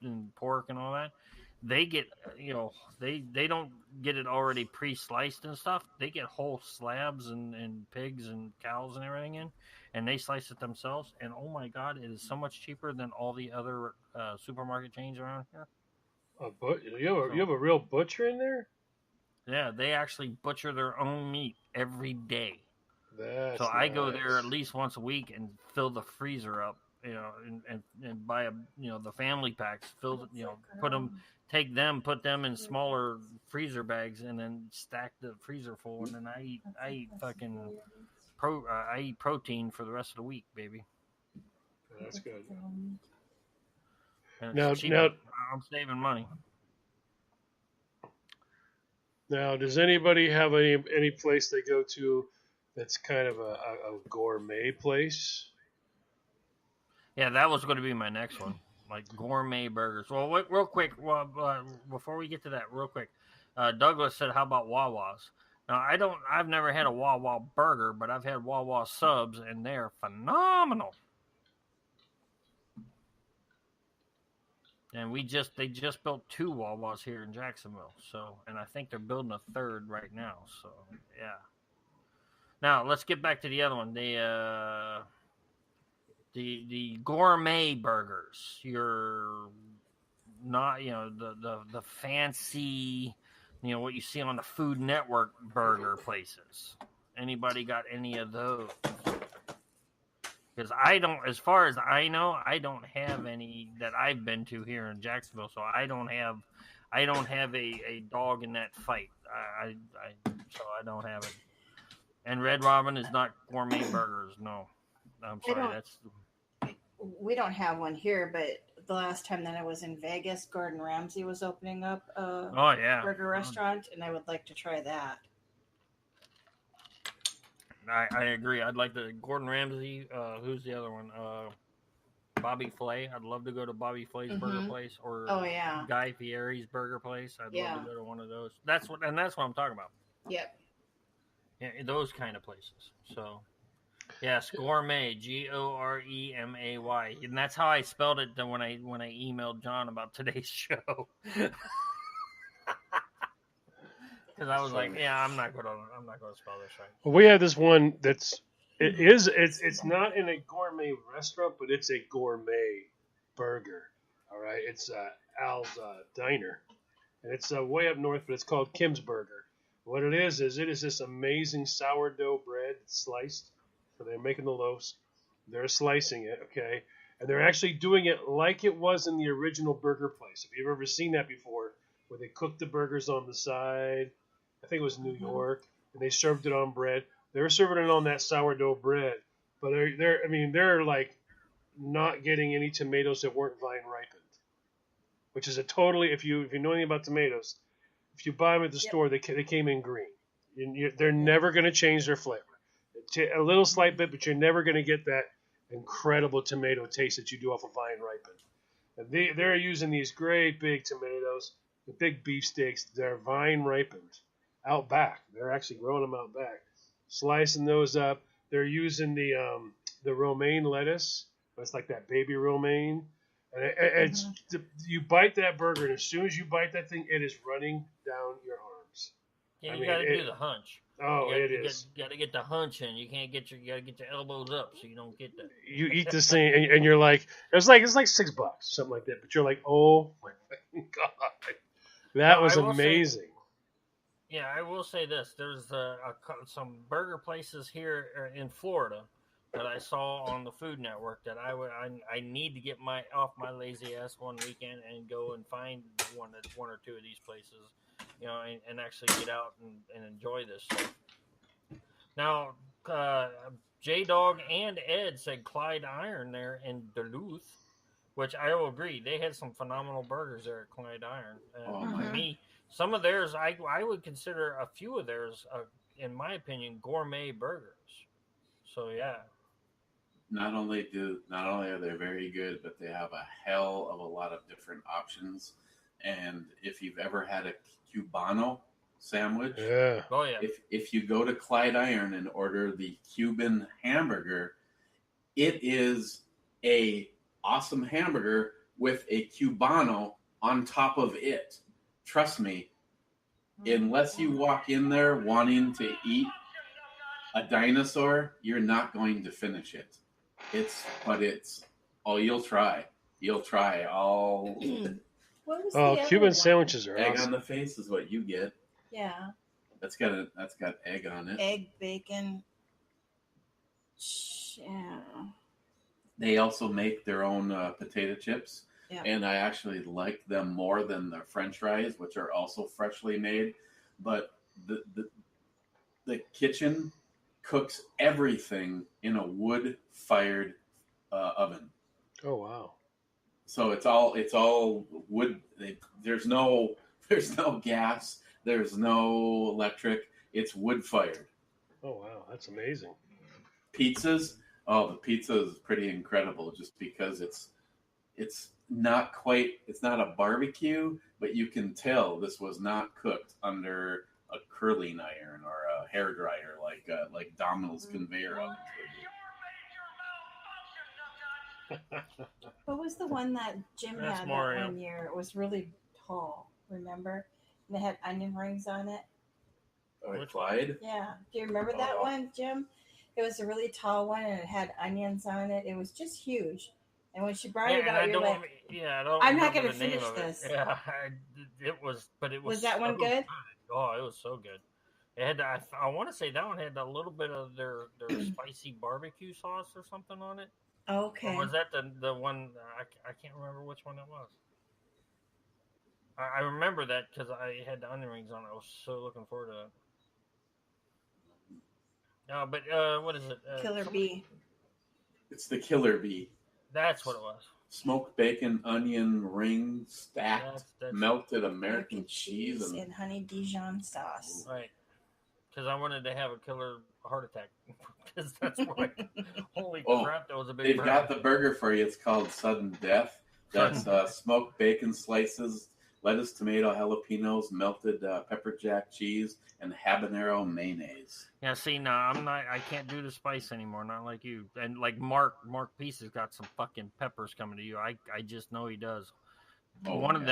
A: and pork and all that, they get, they don't get it already pre-sliced and stuff. They get whole slabs and pigs and cows and everything in, and they slice it themselves. And oh my God, it is so much cheaper than all the other supermarket chains around here.
B: You have a real butcher in there?
A: Yeah, they actually butcher their own meat every day.
B: That's
A: so I
B: nice.
A: go there at least once a week and fill the freezer up, and buy the family packs, put them in smaller freezer bags, and then stack the freezer full, and then I eat fucking I eat protein for the rest of the week, baby.
B: That's good.
A: And
B: Now,
A: it's cheaper. I'm saving money.
B: Now, does anybody have any place they go to that's kind of a gourmet place?
A: Yeah, that was going to be my next one, like gourmet burgers. Well, wait, real quick, before we get to that, real quick, Douglas said, "How about Wawas?" Now, I've never had a Wawa burger, but I've had Wawa subs, and they're phenomenal. And they just built 2 Wawas here in Jacksonville, and I think they're building a 3rd right now. So yeah. Now let's get back to the other one. The gourmet burgers. You're not, the fancy, what you see on the Food Network burger places. Anybody got any of those? Because as far as I know, I don't have any that I've been to here in Jacksonville. So I don't have a dog in that fight. So I don't have it. And Red Robin is not gourmet burgers. No, I'm sorry.
F: We don't have one here, but the last time that I was in Vegas, Gordon Ramsay was opening up a burger restaurant, and I would like to try that.
A: I agree. I'd like the Gordon Ramsay. Who's the other one? Bobby Flay. I'd love to go to Bobby Flay's burger place or Guy Fieri's burger place. I'd love to go to one of those. That's what I'm talking about.
F: Yep.
A: Yeah, those kind of places. So, yes, gourmet, Goremay, and that's how I spelled it when I emailed John about today's show. Because I was like, I'm not gonna spell this right.
B: Well, we have this one it's not in a gourmet restaurant, but it's a gourmet burger. All right, it's Al's Diner, and it's way up north, but it's called Kim's Burger. What it is this amazing sourdough bread sliced. So they're making the loaves, they're slicing it, okay, and they're actually doing it like it was in the original burger place. If you've ever seen that before, where they cooked the burgers on the side. I think it was New York, and they served it on bread. They're serving it on that sourdough bread, but they're like not getting any tomatoes that weren't vine ripened, which is a totally if you know anything about tomatoes, if you buy them at the store, they came in green. They're never going to change their flavor. A little slight bit, but you're never going to get that incredible tomato taste that you do off of vine ripened. And they're using these great big tomatoes, the big beefsteaks. They're vine ripened. Out back, they're actually growing them out back, slicing those up. They're using the romaine lettuce. It's like that baby romaine, and it's you bite that burger, and as soon as you bite that thing, it is running down your arms.
A: Yeah, you got to do the hunch.
B: Oh, it is.
A: You got to get the hunch in. You gotta get your elbows up so you don't get that.
B: You eat this thing, and you're like, it's like $6, something like that. But you're like, oh my god, that was amazing.
A: Yeah, I will say this. There's some burger places here in Florida that I saw on the Food Network that I need to get off my lazy ass one weekend and go and find one or two of these places, and actually get out and enjoy this stuff. Now, J-Dog and Ed said Clyde Iron there in Duluth, which I will agree. They had some phenomenal burgers there at Clyde Iron. Some of theirs, I would consider a few of theirs, in my opinion, gourmet burgers. So yeah.
C: Not only are they very good, but they have a hell of a lot of different options. And if you've ever had a Cubano sandwich, if you go to Clyde Iron and order the Cuban hamburger, it is a awesome hamburger with a Cubano on top of it. Trust me, unless you walk in there wanting to eat a dinosaur, you're not going to finish it. You'll try.
B: Cuban sandwiches are
C: egg
B: awesome.
C: On the face is what you get.
F: Yeah.
C: That's got egg on it.
F: Egg, bacon. Yeah.
C: They also make their own potato chips.
F: Yeah.
C: And I actually like them more than the French fries, which are also freshly made. But the kitchen cooks everything in a wood-fired oven.
B: Oh wow!
C: So it's all wood. There's no gas. There's no electric. It's wood-fired.
B: Oh wow, that's amazing.
C: Pizzas. Oh, the pizza is pretty incredible, just because it's not a barbecue, but you can tell this was not cooked under a curling iron or a hair dryer like Domino's conveyor ovens would
F: be. What was the one that Jim had that one year? It was really tall, remember? And it had onion rings on it.
C: Oh, Clyde?
F: Yeah. Do you remember that one, Jim? It was a really tall one, and it had onions on it. It was just huge. And when she brought it out, you're like, I'm not going to finish this.
A: Yeah, it was.
F: Was that one good?
A: Oh, it was so good. It had. I want to say that one had a little bit of their spicy barbecue sauce or something on it.
F: Okay.
A: Or was that the one? I can't remember which one it was. I remember that because I had the onion rings on it. I was so looking forward to it. No, but what is it?
F: Killer Bee.
C: It's the Killer Bee.
A: That's what it was.
C: Smoked bacon, onion ring, stacked, melted American cheese,
F: and honey Dijon sauce.
A: Right. Because I wanted to have a killer a heart attack because that's like, holy crap, that was a big.
C: They've got the burger for you. It's called Sudden Death. That's smoked bacon slices, lettuce, tomato, jalapenos, melted pepper jack cheese, and habanero mayonnaise.
A: Yeah, see, no, I can't do the spice anymore. Not like you. And like Mark Peace has got some fucking peppers coming to you. I just know he does. One of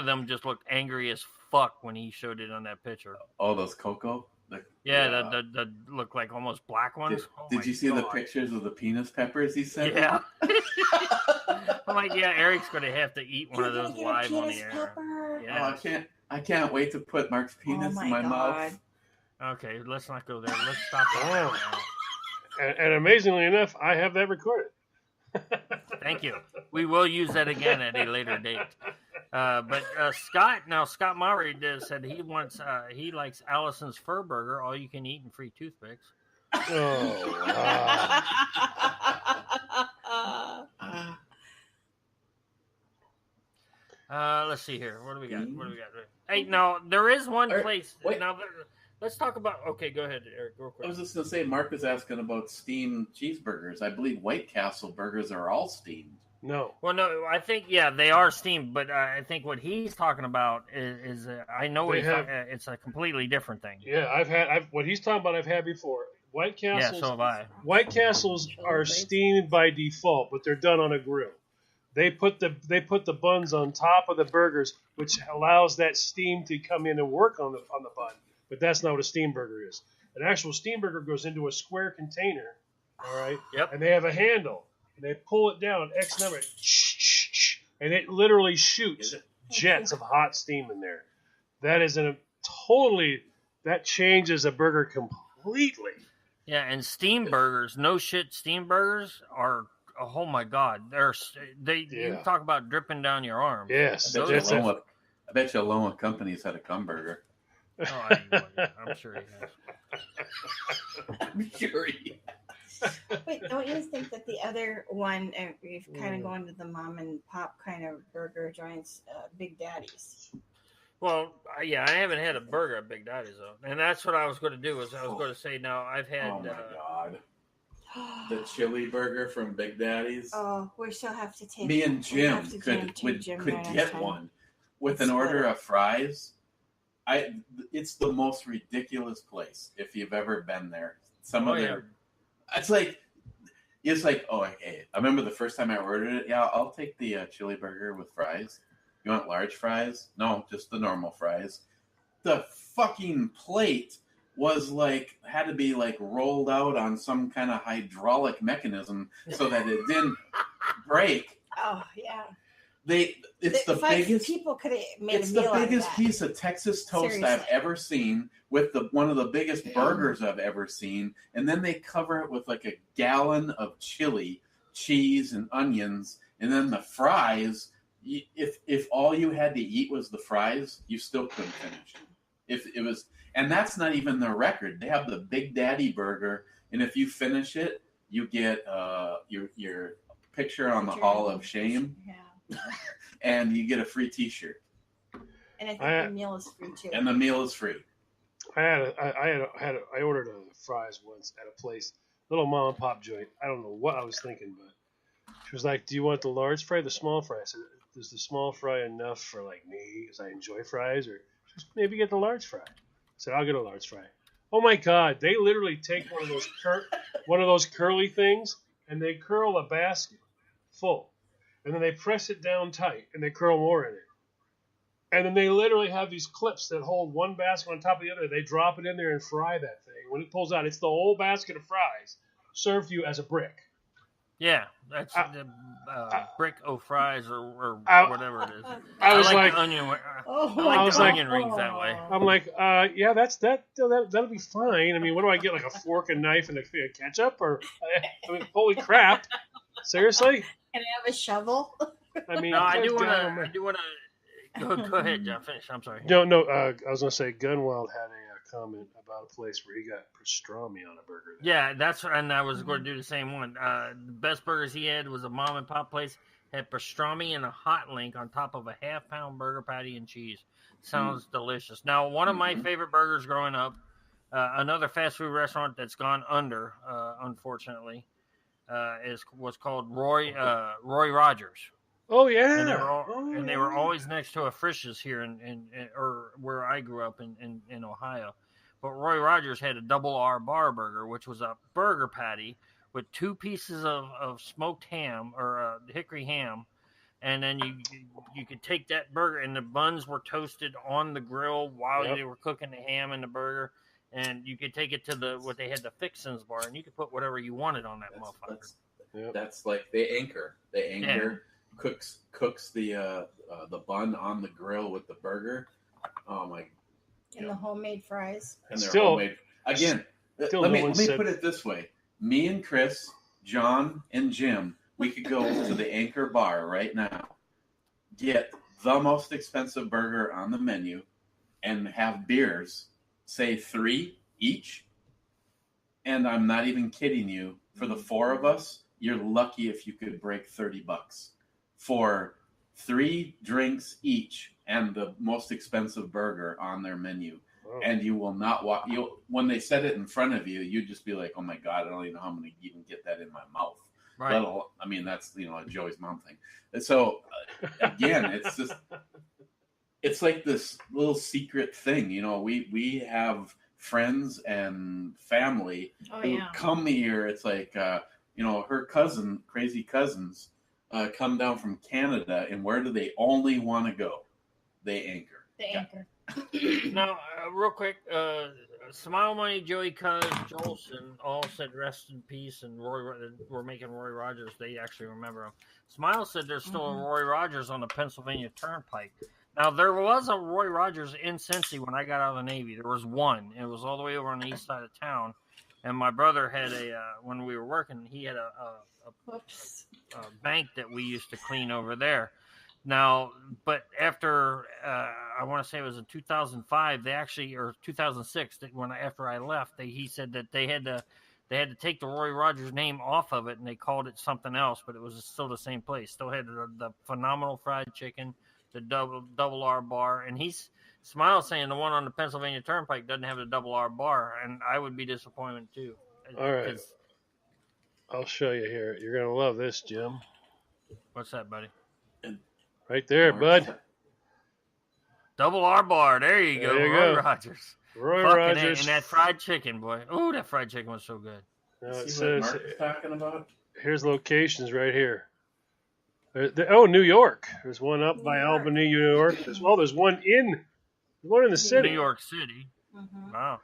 A: them just looked angry as fuck when he showed it on that picture.
C: Oh, those cocoa?
A: The look like almost black ones.
C: Did you see the pictures of the penis peppers he sent?
A: Yeah. I'm like, yeah, Eric's going to have to eat one of those live on the air.
E: Pepper.
A: Yeah.
C: Oh, I can't wait to put Mark's penis in my mouth.
A: Okay, let's not go there. Let's stop that now.
B: And amazingly enough, I have that recorded.
A: Thank you. We will use that again at a later date. But Scott Maury said he likes Allison's Fur Burger, all you can eat and free toothpicks.
B: Oh,
A: wow. Let's see here. What do we got? Hey, now there is one place.
C: Wait.
A: Now let's talk about. Okay, go ahead, Eric. Real quick.
C: I was just going to say, Mark was asking about steamed cheeseburgers. I believe White Castle burgers are all steamed.
B: No.
A: Well, no, I think, they are steamed, but I think what he's talking about is I know it's a completely different thing.
B: Yeah, what he's talking about I've had before. White Castles.
A: Yeah, so have I.
B: White Castles are steamed by default, but they're done on a grill. They put the buns on top of the burgers, which allows that steam to come in and work on the bun. But that's not what a steam burger is. An actual steam burger goes into a square container, all right?
A: Yep.
B: And they have a handle. And they pull it down X number, and it literally shoots jets of hot steam in there. That is that changes a burger completely.
A: Yeah, and steam burgers, no shit, steam burgers are, oh my God, you talk about dripping down your arm.
B: Yes.
C: I bet you Alone with Company's had a cum burger.
A: Oh, I'm sure he has.
C: I'm sure he has.
E: Wait, don't you think that the other one, we've kind of gone to the mom and pop kind of burger joints, Big Daddy's?
A: Well, I haven't had a burger at Big Daddy's though, and that's what I was going to do. I was going to say now I've had.
C: Oh my God, the chili burger from Big Daddy's.
E: Oh, we still have to take.
C: Me and Jim could get one with an order of fries. It's the most ridiculous place if you've ever been there. It's like, oh, hey, I remember the first time I ordered it. Yeah, I'll take the chili burger with fries. You want large fries? No, just the normal fries. The fucking plate was had to be rolled out on some kind of hydraulic mechanism so that it didn't break.
E: Oh, yeah.
C: It's the biggest
E: people could have made
C: it's
E: a meal
C: the biggest
E: out of that.
C: piece of Texas toast
E: Seriously.
C: I've ever seen, with one of the biggest burgers I've ever seen, and then they cover it with a gallon of chili, cheese, and onions, and then the fries. If all you had to eat was the fries, you still couldn't finish it. If it was, and that's not even the record. They have the Big Daddy burger, and if you finish it, you get your picture on the Hall of Shame.
E: Yeah.
C: And you get a free T-shirt.
E: And I think the meal is free too.
C: And the meal is free.
B: I ordered fries once at a place, little mom and pop joint. I don't know what I was thinking, but she was like, "Do you want the large fry, or the small fry?" I said, "Is the small fry enough for me, because I enjoy fries, or just maybe get the large fry?" I said, "I'll get a large fry." Oh my God! They literally take one of those curly things, and they curl a basket full. And then they press it down tight, and they curl more in it. And then they literally have these clips that hold one basket on top of the other. They drop it in there and fry that thing. When it pulls out, it's the whole basket of fries served to you as a brick.
A: Yeah, that's the brick of fries or whatever it is.
B: I was
A: like onion. I like onion rings that way.
B: I'm like, yeah, that'll be fine. I mean, what do I get, a fork and knife and a ketchup? Or holy crap! Seriously?
E: Can I have a shovel?
B: I mean,
A: no, I do want to. Go ahead, John. Finish. I'm sorry.
B: No. I was going to say, Gunwild had a comment about a place where he got pastrami on a burger.
A: Yeah, and I was going to do the same one. The best burgers he had was a mom and pop place. Had pastrami and a hot link on top of a half-pound burger patty and cheese. Sounds delicious. Now, one of my favorite burgers growing up Another fast food restaurant that's gone under, unfortunately, was called Roy Rogers.
B: Oh yeah,
A: and they were always next to a Frisch's here in or where I grew up in Ohio. But Roy Rogers had a double R bar burger, which was a burger patty with 2 pieces of smoked ham or hickory ham, and then you could take that burger, and the buns were toasted on the grill while they were cooking the ham and the burger, and you could take it to what they had, the fixins bar, and you could put whatever you wanted on that motherfucker.
C: That's like the anchor. Cooks the bun on the grill with the burger. Oh my!
E: And the homemade fries.
C: And they're homemade. Again, let me put it this way: me and Chris, John and Jim, we could go to the Anchor Bar right now, get the most expensive burger on the menu, and have beers, say 3 each. And I'm not even kidding you. For the 4 of us, you're lucky if you could break $30 for 3 drinks each and the most expensive burger on their menu. Oh. And you will not walk. When they said it in front of you, you'd just be like, "Oh my God, I don't even know how I'm going to even get that in my mouth." Right. I mean, that's Joey's mom thing. And so again, it's like this little secret thing. We have friends and family who come here. It's like her crazy cousins come down from Canada, and where do they only want to go? They Anchor.
A: Now, real quick, Smile Money, Joey Cuz, Jolson all said rest in peace, and we're making Roy Rogers. They actually remember him. Smile said there's still a Roy Rogers on the Pennsylvania Turnpike. Now, there was a Roy Rogers in Cincy when I got out of the Navy. There was one. It was all the way over on the east side of town. And my brother had when we were working, he had a bank that we used to clean over there. Now, but after, I want to say it was in 2005, or 2006, after I left, he said that they had to take the Roy Rogers name off of it, and they called it something else, but it was still the same place. Still had the phenomenal fried chicken, the double R bar, and he's saying the one on the Pennsylvania Turnpike doesn't have the double R bar, and I would be disappointed too.
B: All right, I'll show you here. You're gonna love this, Jim.
A: What's that, buddy?
B: Right there, bud.
A: Double R bar. There you go. Roy Rogers.
B: Roy Rogers.
A: And that fried chicken, boy. Oh, that fried chicken was so good.
B: Now it says,
C: what Mark's talking about?
B: Here's locations right here. New York. There's one up by Albany, New York. There's one in the city.
A: New York City. Mm-hmm. Wow.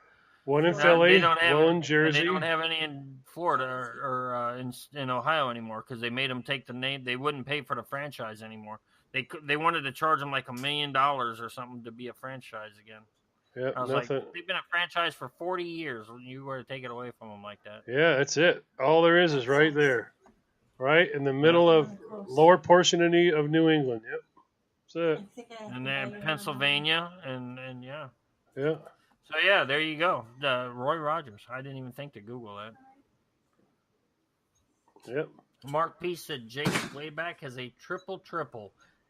B: One in Philly, one in Jersey.
A: They don't have any in Florida or in Ohio anymore because they made them take the name. They wouldn't pay for the franchise anymore. They wanted to charge them like $1 million or something to be a franchise again.
B: Yeah,
A: I was like, they've been a franchise for 40 years. When you were to take it away from them like that.
B: Yeah, that's it. All there is right there, right in the middle of lower portion of New England. Yep, that's it.
A: And then Pennsylvania, and yeah.
B: Yeah.
A: So yeah, there you go. Roy Rogers. I didn't even think to Google that.
B: Yep.
A: Mark P said Jake's way back has a triple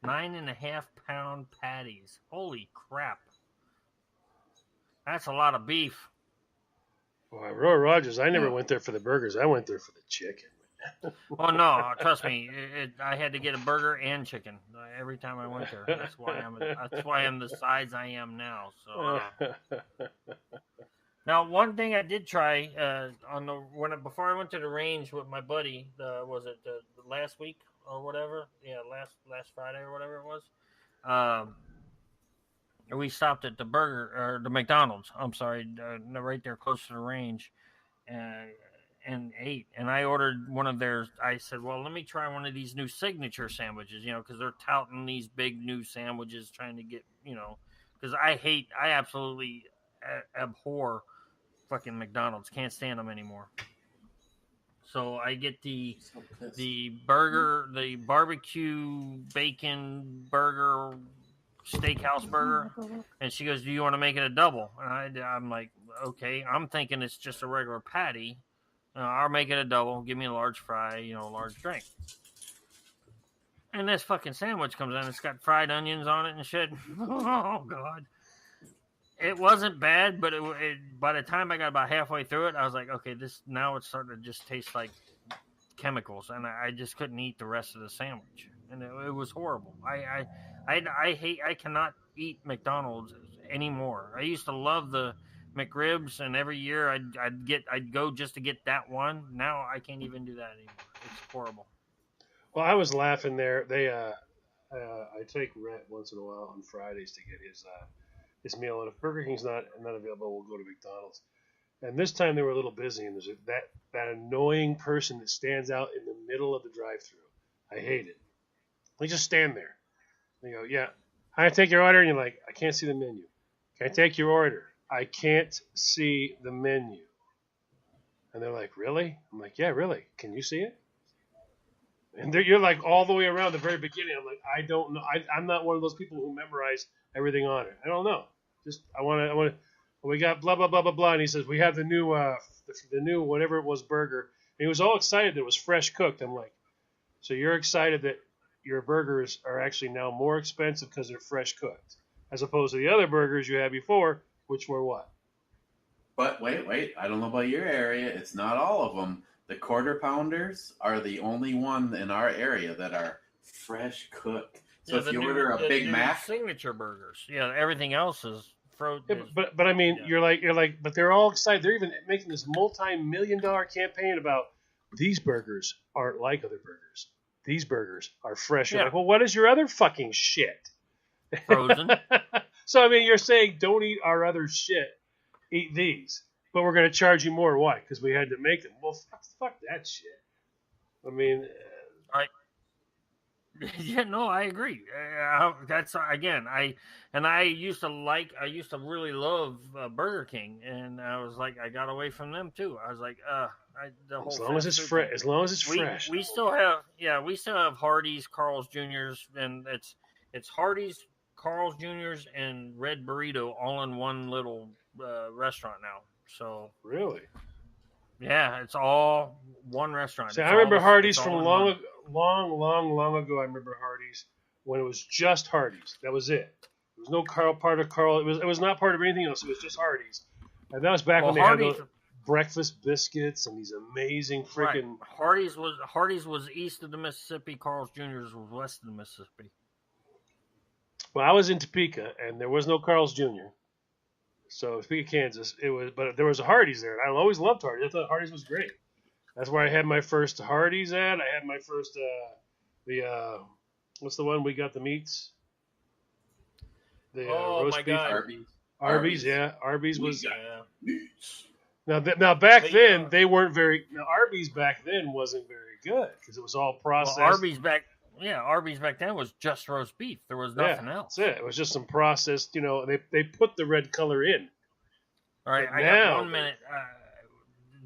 A: 9.5 pound patties. Holy crap. That's a lot of beef.
B: Well, Roy Rogers, I never went there for the burgers. I went there for the chicken.
A: Oh, no. Trust me. I had to get a burger and chicken every time I went there. That's why I'm the size I am now. So. Now, one thing I did try before I went to the range with my buddy, was it the last week or whatever? Yeah, last Friday or whatever it was. We stopped at the McDonald's. I'm sorry, right there close to the range, and ate. And I ordered one of theirs. I said, well, let me try one of these new signature sandwiches, because they're touting these big new sandwiches, trying to get, because I absolutely abhor fucking McDonald's. Can't stand them anymore. So I get the burger, the barbecue bacon burger, steakhouse burger, and she goes, do you want to make it a double? And I'm like, okay. I'm thinking it's just a regular patty. I'll make it a double. Give me a large fry, a large drink. And this fucking sandwich comes in. It's got fried onions on it and shit. Oh, God. It wasn't bad, but by the time I got about halfway through it, I was like, okay, now it's starting to just taste like chemicals, and I just couldn't eat the rest of the sandwich, and it was horrible. I cannot eat McDonald's anymore. I used to love the McRibs, and every year I'd go just to get that one. Now I can't even do that anymore. It's horrible.
B: Well, I was laughing there. I take Rhett once in a while on Fridays to get his meal, and if Burger King's not available, we'll go to McDonald's. And this time they were a little busy, and there's that annoying person that stands out in the middle of the drive-thru. I hate it. They just stand there. They go, "Yeah, I take your order," and you're like, "I can't see the menu." "Can I take your order?" "I can't see the menu." And they're like, "Really?" I'm like, "Yeah, really. Can you see it?" And you're like all the way around the very beginning. I'm like, I don't know. I'm not one of those people who memorize everything on it. I don't know. Just I want to. We got blah blah blah blah blah. And he says we have the new whatever it was burger. And he was all excited that it was fresh cooked. I'm like, so you're excited that your burgers are actually now more expensive because they're fresh cooked, as opposed to the other burgers you had before, which were what?
C: But wait. I don't know about your area. It's not all of them. The quarter pounders are the only one in our area that are fresh cooked. So if you order a Big Mac,
A: signature burgers, everything else is frozen.
B: Yeah, but I mean, you're like, but they're all excited. They're even making this multi-million-dollar campaign about these burgers aren't like other burgers. These burgers are fresh. You're like, well, what is your other fucking shit?
A: Frozen.
B: So I mean, you're saying don't eat our other shit, eat these. But we're going to charge you more. Why? Because we had to make them. Well, fuck that shit. I mean,
A: I agree. That's again. I used to really love Burger King, and I was like, I got away from them too. I was like,
B: as long as it's fresh. As long as it's fresh.
A: We still have Hardee's, Carl's Jr.'s, and it's Hardee's, Carl's Jr.'s, and Red Burrito all in one little restaurant now. So
B: really,
A: yeah, it's all one restaurant.
B: See, I remember Hardee's from long ago. I remember Hardee's when it was just Hardee's. That was it. There was no part of Carl. It was not part of anything else. It was just Hardee's. And that was back when they had those breakfast biscuits and these amazing freaking.
A: Right. Hardee's was east of the Mississippi. Carl's Jr.'s was west of the Mississippi.
B: Well, I was in Topeka, and there was no Carl's Jr. So Topeka, Kansas, but there was a Hardee's there, and I always loved Hardee's. I thought Hardee's was great. That's where I had my first Hardee's at. I had my first what's the one we got the meats? The roast beef. Arby's, yeah. Arby's was. Now back then they weren't very. Now Arby's back then wasn't very good because it was all processed.
A: Well, Arby's back then was just roast beef. There was nothing else.
B: That's it. It was just some processed. They put the red color in.
A: All right, I got 1 minute.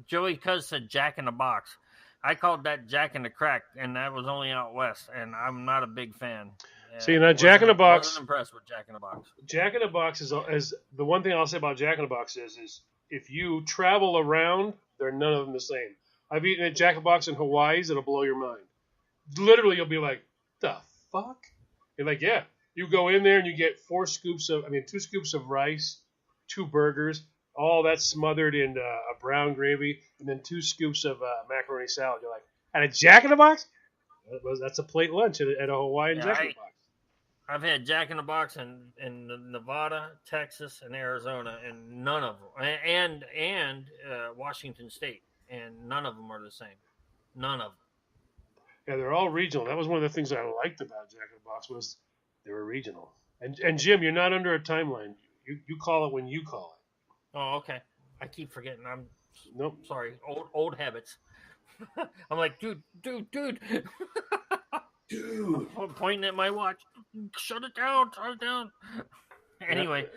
A: Joey Cuz said Jack in the Box. I called that Jack in the Crack, and that was only out west, and I'm not a big fan.
B: See, now Jack in the Box.
A: I wasn't impressed with Jack in the Box.
B: Jack in the Box is the one thing I'll say about Jack in the Box is if you travel around, they're none of them the same. I've eaten at Jack in the Box in Hawaii's, it'll blow your mind. Literally, you'll be like, the fuck? You're like, yeah. You go in there and you get 2 scoops of rice, 2 burgers, all that smothered in a brown gravy, and then 2 scoops of macaroni salad. You're like, at a Jack in the Box? That's a plate lunch at a Hawaiian Jack in the Box.
A: I've had Jack in the Box in Nevada, Texas, and Arizona, and none of them, and Washington State, and none of them are the same. None of them.
B: Yeah, they're all regional. That was one of the things I liked about Jack in the Box was they were regional. And Jim, you're not under a timeline. You call it when you call it.
A: Oh, okay. I keep forgetting.
B: Nope.
A: Sorry. Old habits. I'm like, dude.
C: Dude.
A: I'm pointing at my watch. Shut it down. Anyway,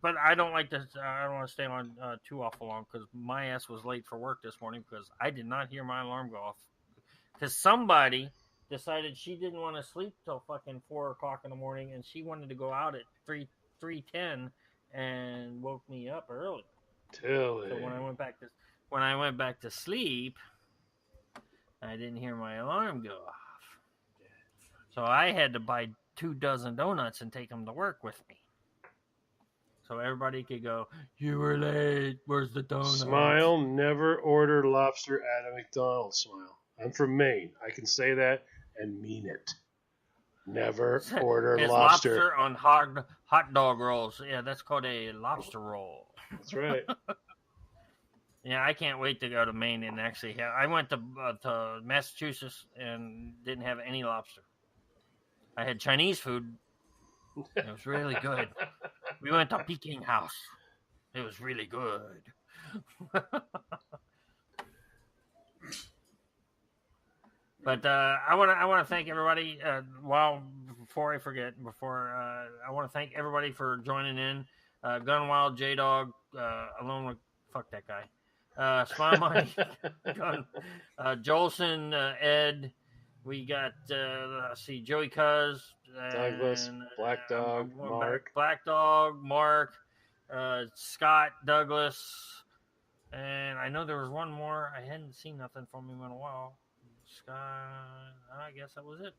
A: but I don't like this. I don't want to stay on too awful long because my ass was late for work this morning because I did not hear my alarm go off. Because somebody decided she didn't want to sleep till fucking 4 o'clock in the morning, and she wanted to go out at 3:10 and woke me up early.
B: Tilly.
A: So when I went back to sleep, I didn't hear my alarm go off. So I had to buy 2 dozen donuts and take them to work with me. So everybody could go, you were late. Where's the donut?
B: Smile, never order lobster at a McDonald's. Smile. I'm from Maine. I can say that and mean it. Never order
A: it's
B: lobster
A: on hot dog rolls. Yeah, that's called a lobster roll.
B: That's right.
A: Yeah, I can't wait to go to Maine and actually have. I went to Massachusetts and didn't have any lobster. I had Chinese food. It was really good. We went to Peking House. It was really good. But I want to thank everybody. Before I forget, I want to thank everybody for joining in. Gunwild, J Dog, along with fuck that guy. Smile Money, Jolson, Ed. We got let's see, Joey Cuz,
B: Douglas, Black Dog, Mark,
A: Scott, Douglas, and I know there was one more. I hadn't seen nothing from him in a while. Scott, I guess that was it.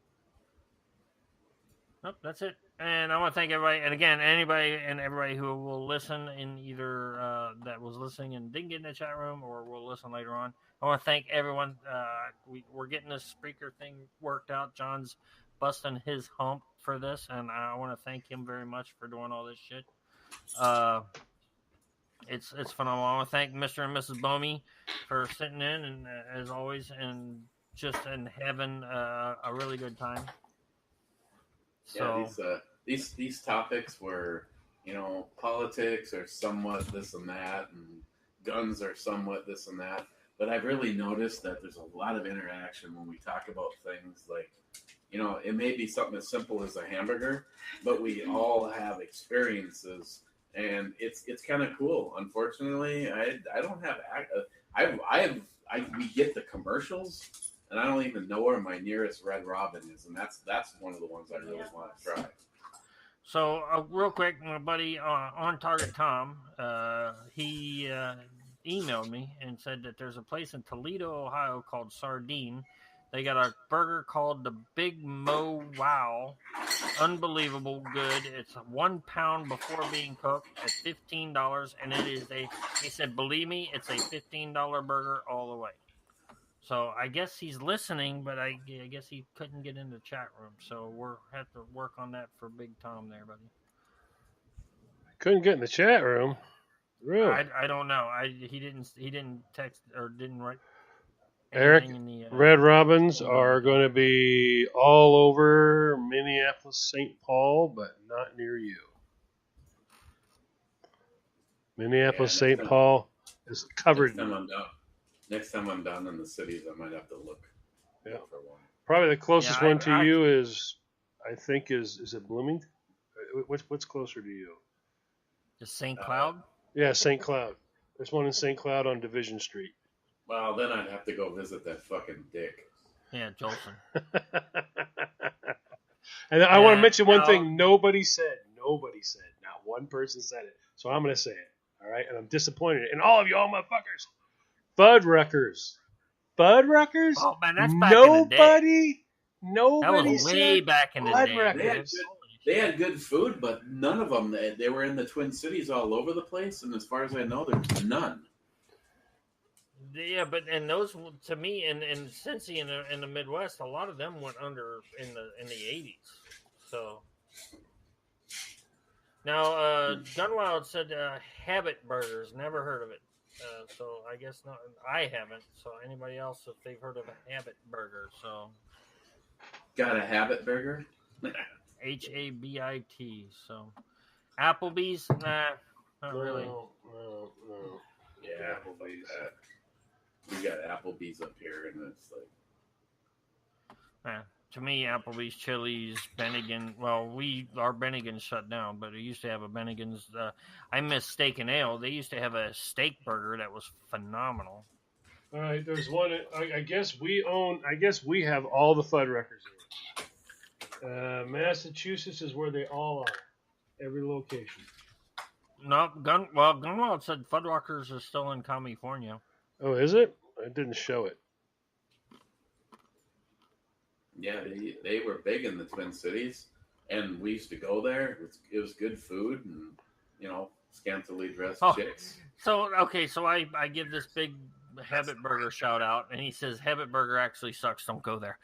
A: Nope, that's it. And I want to thank everybody, and again, anybody and everybody who will listen in either that was listening and didn't get in the chat room or will listen later on. I want to thank everyone. We're getting this speaker thing worked out. John's busting his hump for this, and I want to thank him very much for doing all this shit. It's phenomenal. I want to thank Mr. and Mrs. Bomey for sitting in, and as always, and just in having a really good time.
C: So these topics were, politics are somewhat this and that, and guns are somewhat this and that. But I've really noticed that there's a lot of interaction when we talk about things like, it may be something as simple as a hamburger, but we all have experiences, and it's kind of cool. Unfortunately, I don't have we get the commercials. And I don't even know where my nearest Red Robin is, and that's one of the ones I really want to try.
A: So, real quick, my buddy On Target Tom, he emailed me and said that there's a place in Toledo, Ohio called Sardine. They got a burger called the Big Mo Wow. Unbelievable good. It's 1 pound before being cooked at $15, and it is he said, believe me, it's a $15 burger all the way. So I guess he's listening, but I guess he couldn't get in the chat room. So we'll have to work on that for Big Tom there, buddy.
B: Couldn't get in the chat room. Really?
A: I don't know. He didn't text or didn't write.
B: Eric, Red Robins are going to be all over Minneapolis, St. Paul, but not near you. Minneapolis, St. Paul is covered.
C: Next time I'm down in the cities, I might have to look for one.
B: Probably the closest one to you is it Bloomington? What's closer to you?
A: Just St. Cloud?
B: Yeah, St. Cloud. There's one in St. Cloud on Division Street.
C: Well, then I'd have to go visit that fucking dick.
A: Yeah, Jolson.
B: And I want to mention one thing nobody said. Nobody said. Not one person said it. So I'm going to say it. All right? And I'm disappointed. And all of you, all motherfuckers. Fuddruckers. Fuddruckers?
A: Oh, man, that's back in the day.
B: Nobody
A: that was way back in the day.
C: They had good food, but none of them. They were in the Twin Cities all over the place, and as far as I know, there's none.
A: Yeah, and those, to me, in Cincy in the Midwest, a lot of them went under in the 80s. So now, Gunwild said Habit Burgers. Never heard of it. So I guess not. I haven't. So anybody else, if they've heard of a Habit Burger, so
C: got a Habit Burger?
A: HABIT. So Applebee's, nah, not really.
B: No.
C: Yeah, Applebee's. We got Applebee's up here, and it's like.
A: To me, Applebee's, Chili's, Bennigan. Well, our Bennigan's shut down, but it used to have a Bennigan's. I miss Steak and Ale. They used to have a steak burger that was phenomenal.
B: All right, there's one. I guess we have all the Fuddruckers here. Massachusetts is where they all are. Every location.
A: No, Gunwild said Fuddruckers are still in California.
B: Oh, is it? I didn't show it.
C: Yeah, they were big in the Twin Cities, and we used to go there. It was good food, and scantily dressed chicks.
A: So I give this big Habit Burger shout out, and he says Habit Burger actually sucks. Don't go there.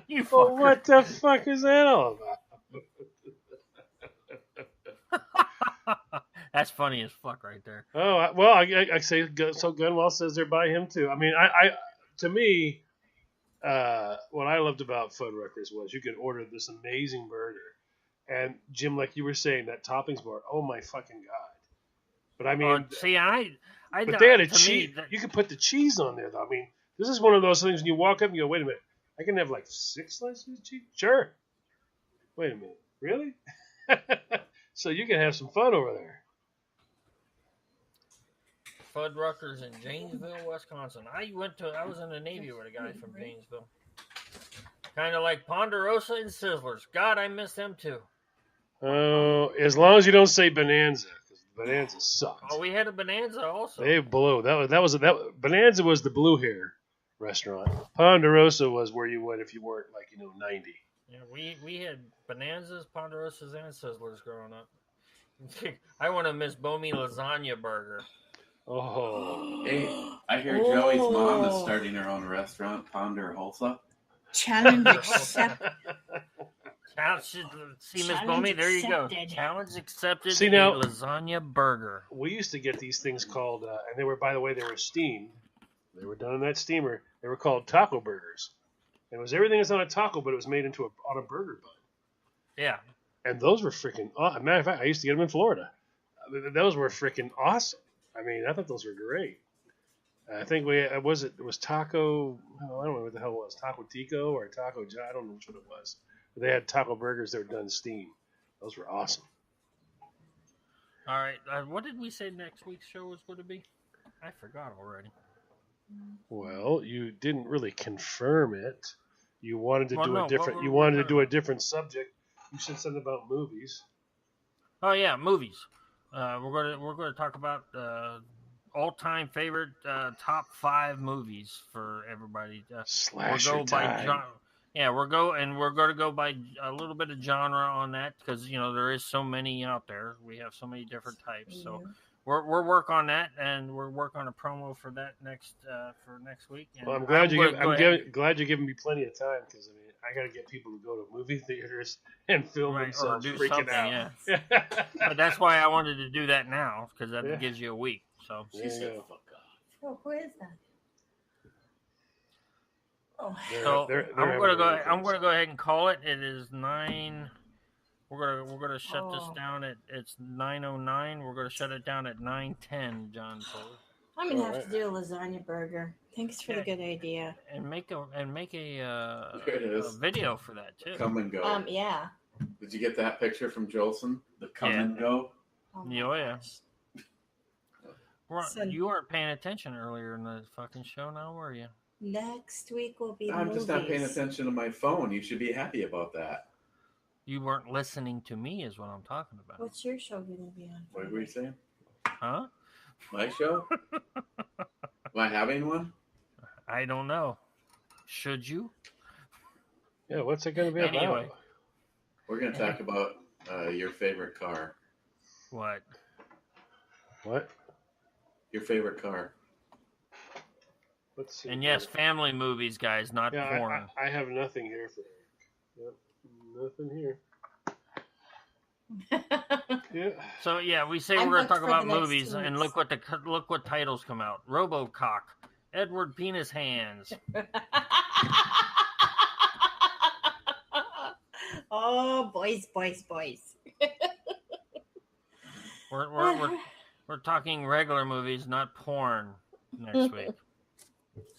A: You fucker.
B: Well, what the fuck is that all
A: about? That's funny as fuck right there.
B: Oh well, I say so. Gunwell says they're by him too. I mean, I to me, what I loved about Fuddruckers was you could order this amazing burger, and Jim, like you were saying, that toppings bar. Oh my fucking god! But I mean,
A: but
B: they had a cheese. You could put the cheese on there, though. I mean, this is one of those things when you walk up and you go, "Wait a minute, I can have like 6 slices of cheese." Sure. Wait a minute, really? So you can have some fun over there.
A: Fuddruckers in Janesville, Wisconsin. I was in the Navy with a guy from Janesville. Kind of like Ponderosa and Sizzlers. God, I miss them too.
B: Oh, as long as you don't say Bonanza, because Bonanza sucked.
A: Oh, we had a Bonanza also.
B: They blew. That Bonanza was the Blue Hair restaurant. Ponderosa was where you went if you weren't 90.
A: Yeah, we had Bonanzas, Ponderosas, and Sizzlers growing up. I want a Miss Bomi lasagna burger.
B: Oh.
C: Hey, I hear Joey's mom is starting her own restaurant, Ponderosa.
E: Challenge accepted.
A: See, Miss Bomi, there you go. Challenge accepted.
B: See, now,
A: lasagna burger.
B: We used to get these things called, and they were, by the way, they were steamed. They were done in that steamer. They were called taco burgers. And it was everything that's on a taco, but it was made on a burger bun.
A: Yeah.
B: And those were freaking awesome. Matter of fact, I used to get them in Florida. Those were freaking awesome. I mean, I thought those were great. I think it was Taco. I don't know what the hell it was. Taco Tico or Taco John. I don't know which one it was. But they had taco burgers that were done steam. Those were awesome.
A: All right. What did we say next week's show was going to be? I forgot already.
B: Well, you didn't really confirm it. You wanted to do a different. You wanted to do a different subject. You said something about movies.
A: Oh yeah, movies. We're going to talk about all-time favorite top 5 movies for everybody.
B: Slasher time.
A: We're going to go by a little bit of genre on that because there is so many out there. We have so many different types. So we're work on that, and we're work on a promo for that next week. And
B: well, I'm glad you're giving me plenty of time because I got to get people to go to movie theaters and film themselves freaking out.
A: Yeah. But that's why I wanted to do that now because that gives you a week. So
E: she said, "Fuck off." Oh, who is that? Oh,
A: I'm gonna go ahead and call it. It is 9. We're gonna shut this down at 9:09. We're gonna shut it down at 9:10. John told.
E: I'm gonna have to do a lasagna burger. Thanks for the good idea.
A: And make a video for that too.
C: Come and go.
E: Yeah.
C: Did you get that picture from Jolson? The come and go.
A: Oh yeah. You weren't paying attention earlier in the fucking show. Now were you?
E: Next week will be.
C: I'm just not paying attention to my phone. You should be happy about that.
A: You weren't listening to me, is what I'm talking about.
E: What's your show going to be on?
C: What were you saying?
A: Huh?
C: My show? Am I having one?
A: I don't know. Should you?
B: Yeah, what's it going to be about?
C: We're going to talk about your favorite car.
A: What?
C: Your favorite car.
B: Let's see.
A: And yes, family movies, guys, not porn.
B: I have nothing here for you. Yep, nothing here. Yeah.
A: So we say we're going to talk about movies, and look what titles come out: RoboCock, Edward Penis Hands.
E: Oh, boys.
A: We're talking regular movies, not porn. Next week.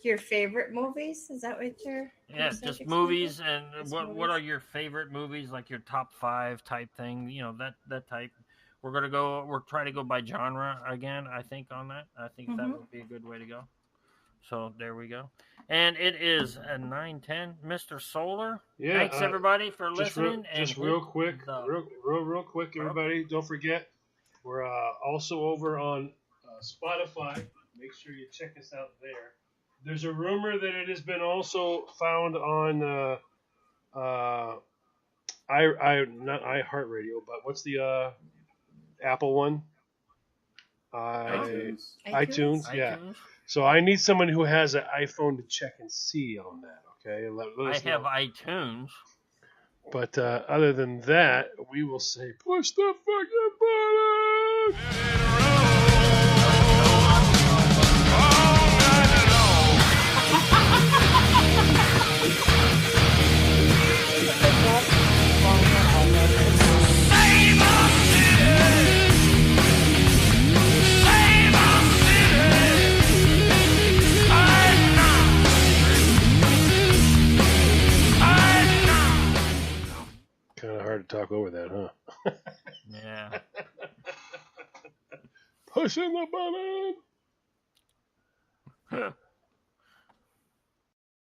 E: Your favorite movies? Is that what you're?
A: Yeah, just movies. And what are your favorite movies? Like your top 5 type thing. That type. We're trying to go by genre again. I think on that. I think that would be a good way to go. So there we go. And it is a 9:10. Mr. Solar. Yeah. Thanks everybody for listening.
B: Real quick, everybody. Don't forget, we're also over on Spotify. Make sure you check us out there. There's a rumor that it has been also found on not iHeartRadio, but what's the Apple one. iTunes. Yeah. So I need someone who has an iPhone to check and see on that. Okay. Let us
A: have
B: know.
A: iTunes.
B: But other than that, we will say push the fucking button. Kind of hard to talk over that, huh?
A: Yeah.
B: Pushing the button.